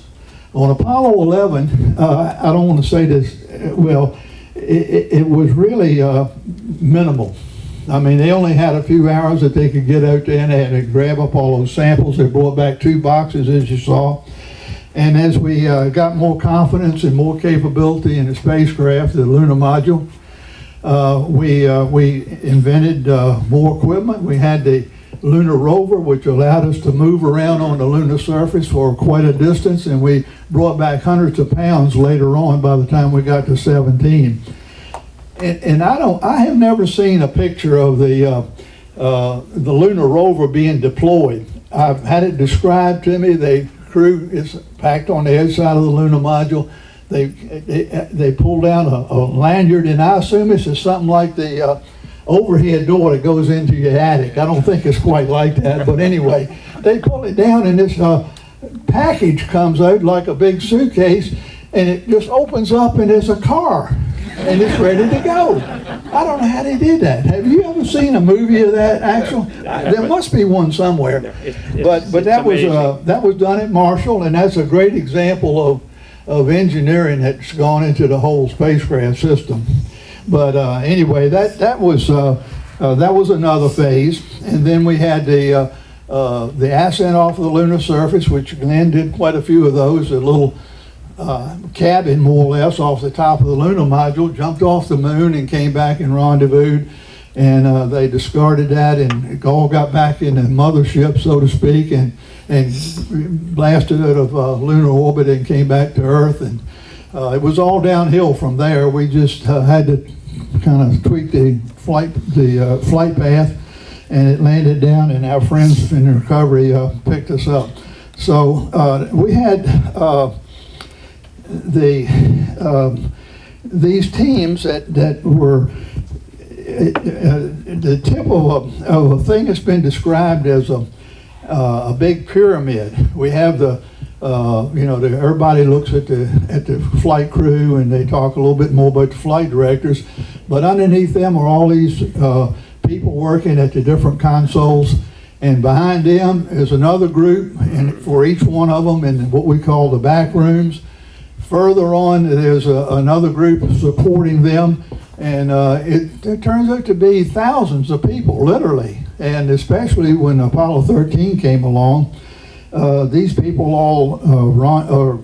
C: On Apollo 11, I don't want to say this, well, it was really minimal. I mean, they only had a few hours that they could get out there, and they had to grab up all those samples. They brought back 2 boxes, as you saw. And as we got more confidence and more capability in the spacecraft, the lunar module, we invented more equipment. We had the Lunar Rover, which allowed us to move around on the lunar surface for quite a distance, and we brought back hundreds of pounds later on by the time we got to 17. And I have never seen a picture of the Lunar Rover being deployed. I've had it described to me. The crew is packed on the outside of the lunar module. They pull down a lanyard, and I assume this is something like the overhead door that goes into your attic. I don't think it's quite like that, but anyway, they pull it down, and this package comes out like a big suitcase, and it just opens up, and there's a car, and it's ready to go. I don't know how they did that. Have you ever seen a movie of that actual? There must be one somewhere. But that was done at Marshall, and that's a great example of engineering that's gone into the whole spacecraft system. But anyway, that was another phase, and then we had the ascent off of the lunar surface, which Glenn did quite a few of those. A little cabin, more or less, off the top of the lunar module, jumped off the moon and came back and rendezvoused, and they discarded that, and it all got back in the mothership, so to speak, and blasted out of lunar orbit and came back to Earth, and it was all downhill from there. We just had to kind of tweak the flight path, and it landed down, and our friends in recovery picked us up. So we had these teams that were the tip of a thing that's been described as a big pyramid. We have everybody looks at the flight crew, and they talk a little bit more about the flight directors, but underneath them are all these people working at the different consoles, and behind them is another group, and for each one of them in what we call the back rooms. Further on, there's another group supporting them, and it turns out to be thousands of people, literally. And especially when Apollo 13 came along, these people all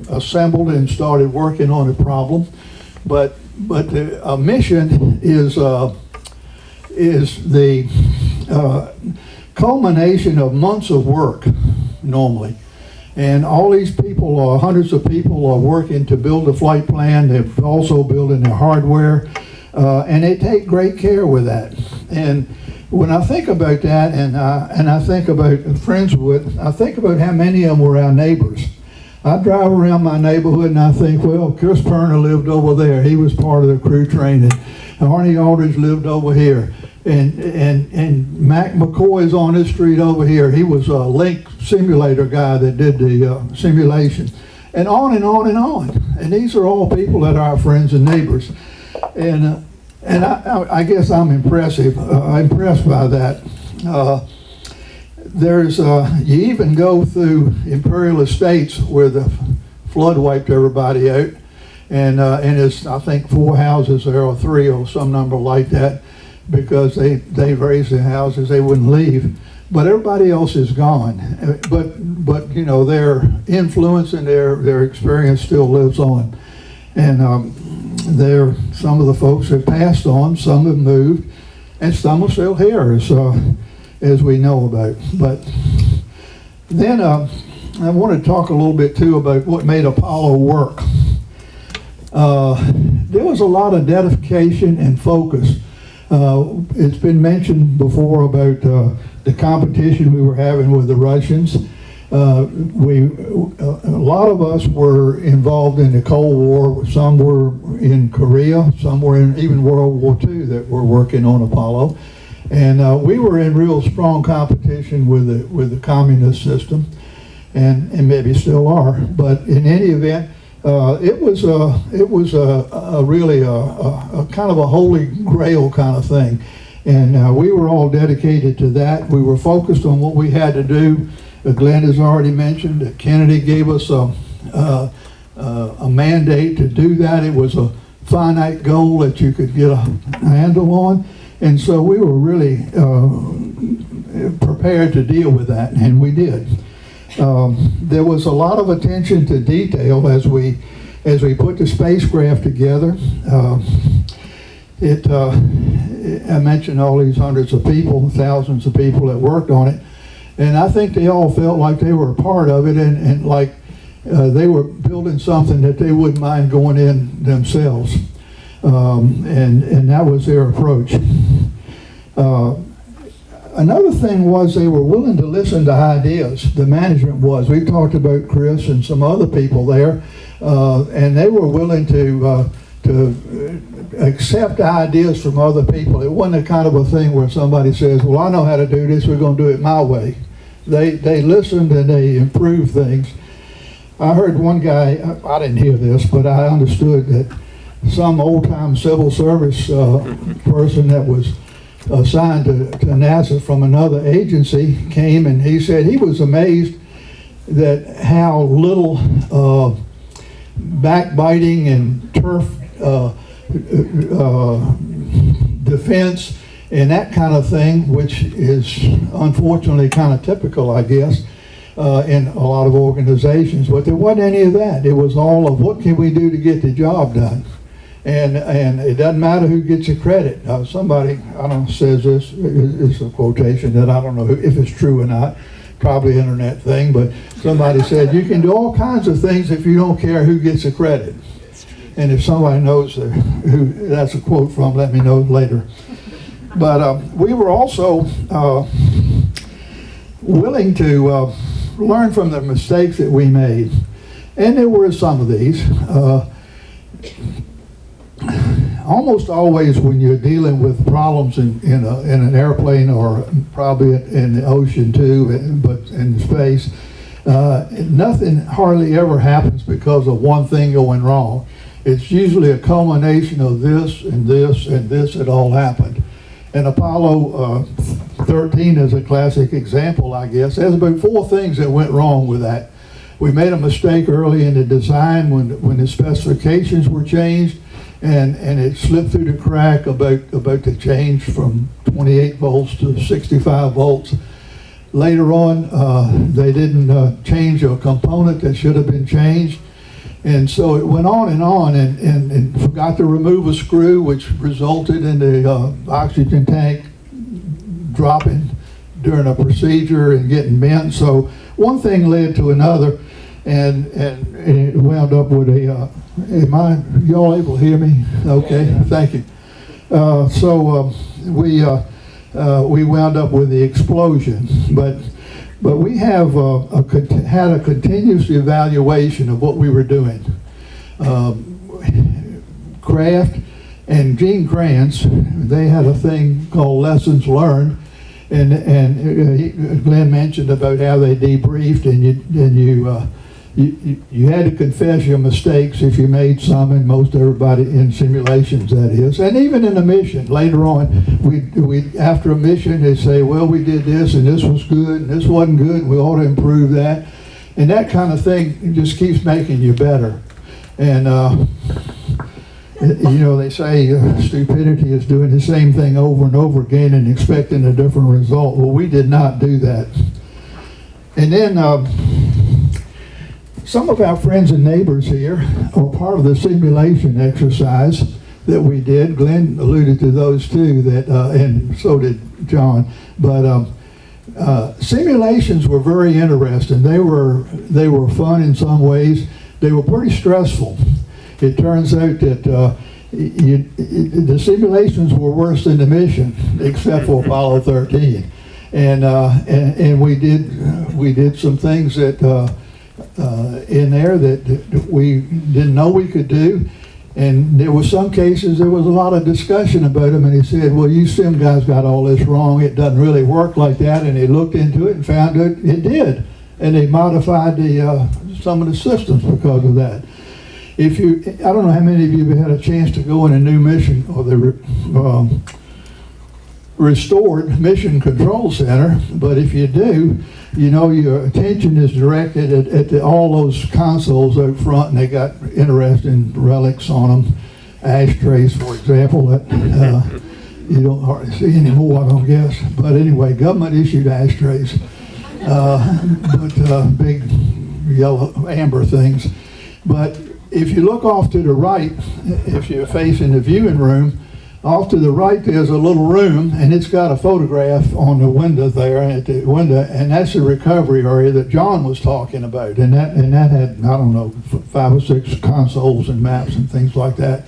C: assembled and started working on a problem. But the mission is the culmination of months of work, normally. And all these people, hundreds of people are working to build a flight plan. They're also building their hardware, and they take great care with that. And when I think about that, and I think about Friendswood, I think about how many of them were our neighbors. I drive around my neighborhood and I think, well, Chris Perner lived over there. He was part of the crew training. Arnie Aldridge lived over here. And Mac McCoy is on this street over here. He was a Link simulator guy that did the simulation. And on and on and on. And these are all people that are our friends and neighbors. And I guess I'm impressed by that. You even go through Imperial Estates where the flood wiped everybody out, and it's, I think, 4 houses there or 3 or some number like that, because they raised their houses, they wouldn't leave, but everybody else is gone. But you know, their influence and their experience still lives on, and some of the folks have passed on, some have moved, and some are still here, as we know about. But then I want to talk a little bit too about what made Apollo work. There was a lot of dedication and focus. It's been mentioned before about the competition we were having with the Russians. A lot of us were involved in the Cold War. Some were in Korea, some were in even World War II that were working on Apollo. And we were in real strong competition with the communist system, and maybe still are. But in any event, it was really a kind of a holy grail kind of thing, and we were all dedicated to that. We were focused on what we had to do. Glenn has already mentioned that Kennedy gave us a mandate to do that. It was a finite goal that you could get a handle on. And so we were really prepared to deal with that, and we did. There was a lot of attention to detail as we put the spacecraft together. I mentioned all these hundreds of people, thousands of people that worked on it, and I think they all felt like they were a part of it, and like they were building something that they wouldn't mind going in themselves. And that was their approach. Another thing was they were willing to listen to ideas. The management was. We talked about Chris and some other people there, and they were willing to accept ideas from other people. It wasn't a kind of a thing where somebody says, well, I know how to do this, we're going to do it my way. They listened and they improved things. I heard one guy, I didn't hear this, but I understood that some old-time civil service person that was assigned to NASA from another agency came, and he said he was amazed that how little backbiting and turf defense and that kind of thing, which is unfortunately kind of typical, I guess, in a lot of organizations. But there wasn't any of that. It was all of what can we do to get the job done. And it doesn't matter who gets the credit. Somebody, I don't know, says this, it's a quotation that I don't know if it's true or not, probably an internet thing, but somebody said, you can do all kinds of things if you don't care who gets the credit. And if somebody knows who that's a quote from, let me know later. But we were also willing to learn from the mistakes that we made. And there were some of these. Almost always when you're dealing with problems in an airplane, or probably in the ocean too, but in space, nothing hardly ever happens because of one thing going wrong. It's usually a culmination of this and this and this that all happened. And Apollo 13 is a classic example, I guess. There's about 4 things that went wrong with that. We made a mistake early in the design when the specifications were changed, and it slipped through the crack about the change from 28 volts to 65 volts. Later on, they didn't change a component that should have been changed. And so it went on and forgot to remove a screw, which resulted in the oxygen tank dropping during a procedure and getting bent. So one thing led to another, and it wound up with a, y'all able to hear me? Okay, thank you. We wound up with the explosion, but we have had a continuous evaluation of what we were doing. Kraft and Gene Kranz, they had a thing called lessons learned, and Glenn mentioned about how they debriefed, and you had to confess your mistakes if you made some, and most everybody in simulations, that is, and even in a mission later on, we after a mission they say, well, we did this and this was good and this wasn't good, we ought to improve that, and that kind of thing just keeps making you better. And they say stupidity is doing the same thing over and over again and expecting a different result. Well, we did not do that. And then some of our friends and neighbors here are part of the simulation exercise that we did. Glenn alluded to those too, and so did John. But simulations were very interesting. They were fun in some ways. They were pretty stressful. It turns out that the simulations were worse than the mission, except for Apollo 13. And we did some things that in there that we didn't know we could do. And there were some cases, there was a lot of discussion about them, and he said, well, you sim guys got all this wrong. It doesn't really work like that. And they looked into it and found out it did. And they modified some of the systems because of that. I don't know how many of you have had a chance to go in a new mission or the restored Mission Control Center, but if you do, your attention is directed at all those consoles out front, and they got interesting relics on them, ashtrays, for example, that you don't hardly see anymore, I don't guess. But anyway, government issued ashtrays, but big yellow amber things. But if you look off to the right, if you're facing the viewing room, off to the right there's a little room, and it's got a photograph on the window there, at the window, and that's the recovery area that John was talking about. And that had, I don't know, 5 or 6 consoles and maps and things like that.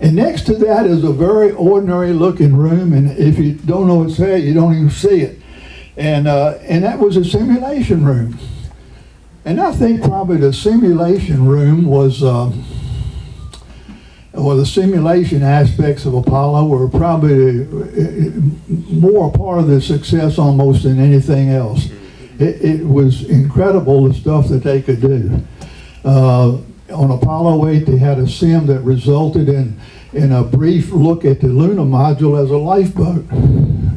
C: And next to that is a very ordinary looking room, and if you don't know it's there, you don't even see it. And that was a simulation room. And I think probably the simulation room was, or the simulation aspects of Apollo were probably more a part of the success almost than anything else. It was incredible the stuff that they could do. On Apollo 8, they had a sim that resulted in a brief look at the lunar module as a lifeboat,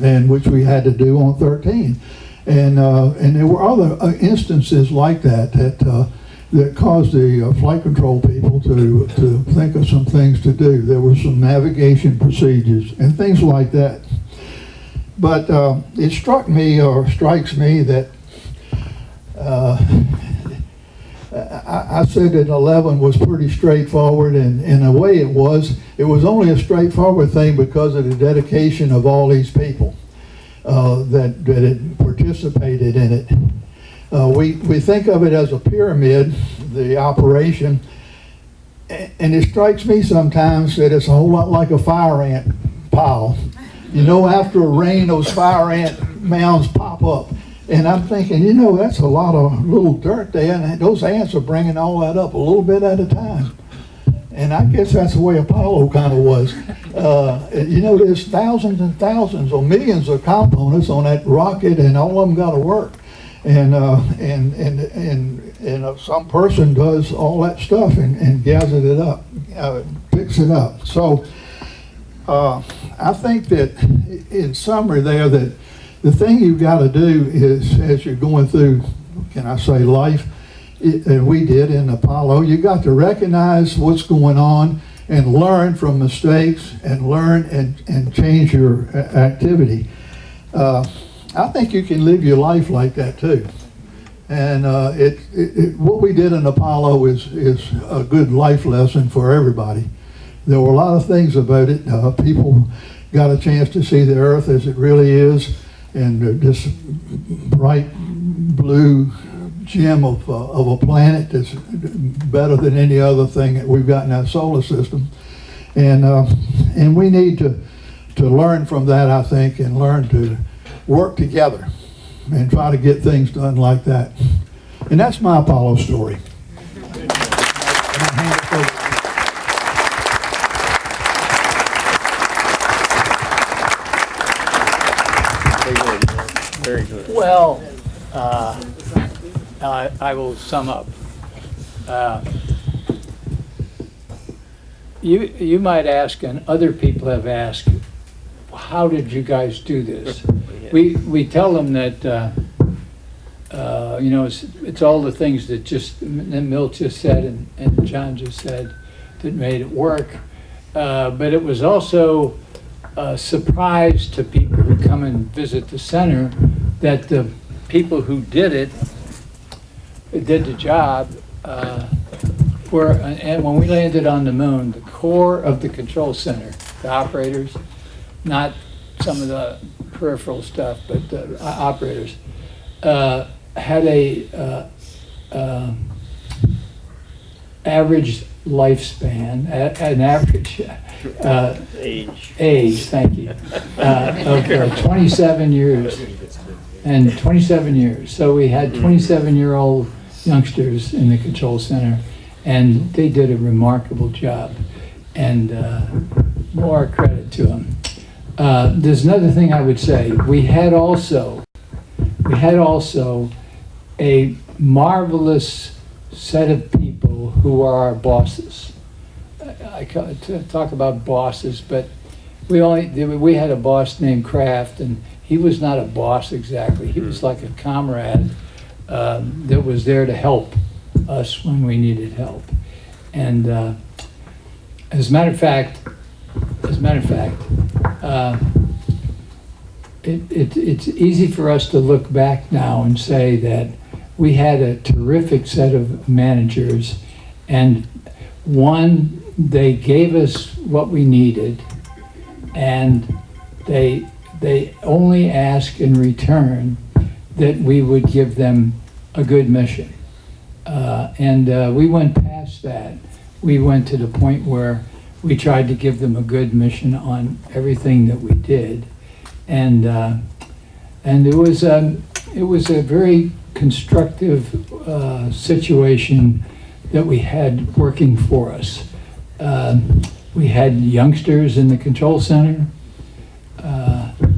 C: and which we had to do on 13. And there were other instances like that caused the flight control people to think of some things to do. There were some navigation procedures and things like that. But it struck me, or strikes me, that I said that 11 was pretty straightforward, and in a way it was. It was only a straightforward thing because of the dedication of all these people that had participated in it. We think of it as a pyramid, the operation, and it strikes me sometimes that it's a whole lot like a fire ant pile. After a rain, those fire ant mounds pop up. And I'm thinking, that's a lot of little dirt there, and those ants are bringing all that up a little bit at a time. And I guess that's the way Apollo kind of was. There's thousands and thousands or millions of components on that rocket, and all of them got to work. And some person does all that stuff and gathers it up, picks it up. So I think that in summary there, that the thing you've got to do is, as you're going through, can I say, life, and we did in Apollo, you got to recognize what's going on and learn from mistakes and learn and change your activity. I think you can live your life like that too. And what we did in Apollo is a good life lesson for everybody. There were a lot of things about it. People got a chance to see the Earth as it really is, and this bright blue gem of a planet that's better than any other thing that we've got in our solar system. And we need to learn from that, I think, and learn to work together and try to get things done like that. And that's my Apollo story. And I hand it over to you.
H: Very good.
B: Well, I will sum up. You might ask, and other people have asked, how did you guys do this? We tell them that it's all the things that Milt just said and John just said that made it work. But it was also a surprise to people who come and visit the center that the people who did the job, and when we landed on the moon, the core of the control center, the operators, not some of the peripheral stuff, but the operators, had a average lifespan, an average age, thank you, of 27 years. And 27 years. So we had 27-year-old youngsters in the control center, and they did a remarkable job. And more credit to them. There's another thing I would say. We had also a marvelous set of people who are our bosses. I talk about bosses, but we had a boss named Kraft, and he was not a boss exactly. He was like a comrade that was there to help us when we needed help. And as a matter of fact, it's easy for us to look back now and say that we had a terrific set of managers, and one, they gave us what we needed, and they only asked in return that we would give them a good mission. And we went past that. We went to the point where we tried to give them a good mission on everything that we did. And it was a very constructive situation that we had working for us. We had youngsters in the control center.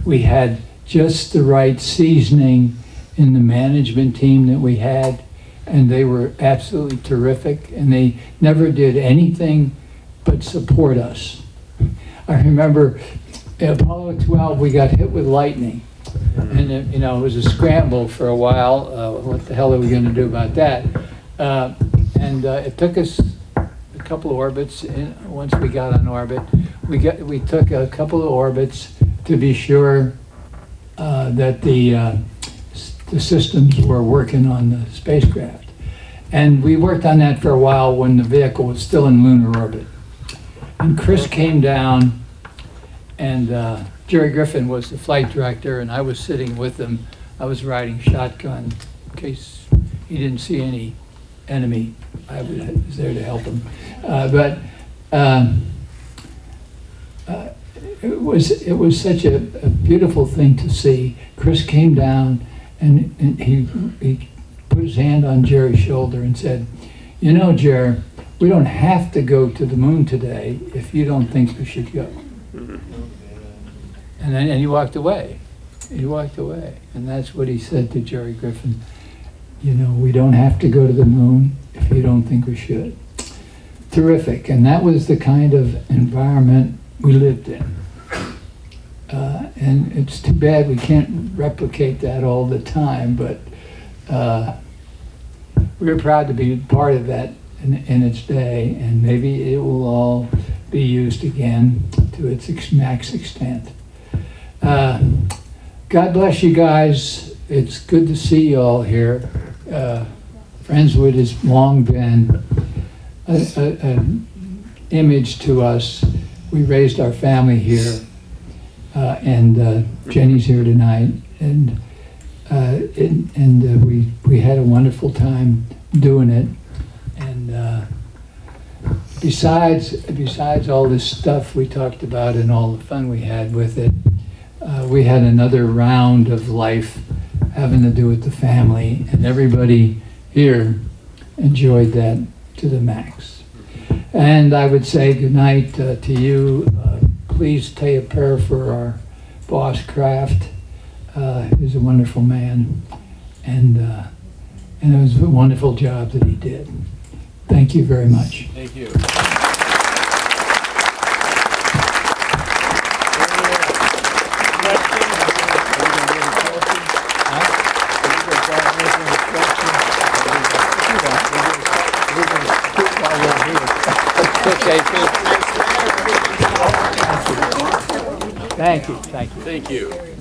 B: We had just the right seasoning in the management team that we had, and they were absolutely terrific, and they never did anything but support us. I remember at Apollo 12, we got hit with lightning, and it was a scramble for a while. What the hell are we going to do about that? And it took us a couple of orbits. Once we got on orbit, we took a couple of orbits to be sure that the systems were working on the spacecraft. And we worked on that for a while when the vehicle was still in lunar orbit. And Chris came down, and Jerry Griffin was the flight director, and I was sitting with him. I was riding shotgun in case he didn't see any enemy. I was there to help him. But it was such a beautiful thing to see. Chris came down, and he put his hand on Jerry's shoulder and said, "You know, Jerry, we don't have to go to the moon today if you don't think we should go." And he walked away. He walked away. And that's what he said to Jerry Griffin. We don't have to go to the moon if you don't think we should. Terrific. And that was the kind of environment we lived in. And it's too bad we can't replicate that all the time, but we were proud to be part of that in its day, and maybe it will all be used again to its max extent. God bless you guys. It's good to see you all here. Friendswood has long been an image to us. We raised our family here, and Jenny's here tonight, and we had a wonderful time doing it. And besides all this stuff we talked about and all the fun we had with it, we had another round of life having to do with the family, and everybody here enjoyed that to the max. And I would say goodnight to you. Please say a prayer for our boss, Kraft. He's a wonderful man, and it was a wonderful job that he did. Thank you very much.
E: Thank you.
B: Thank you.
E: Thank you.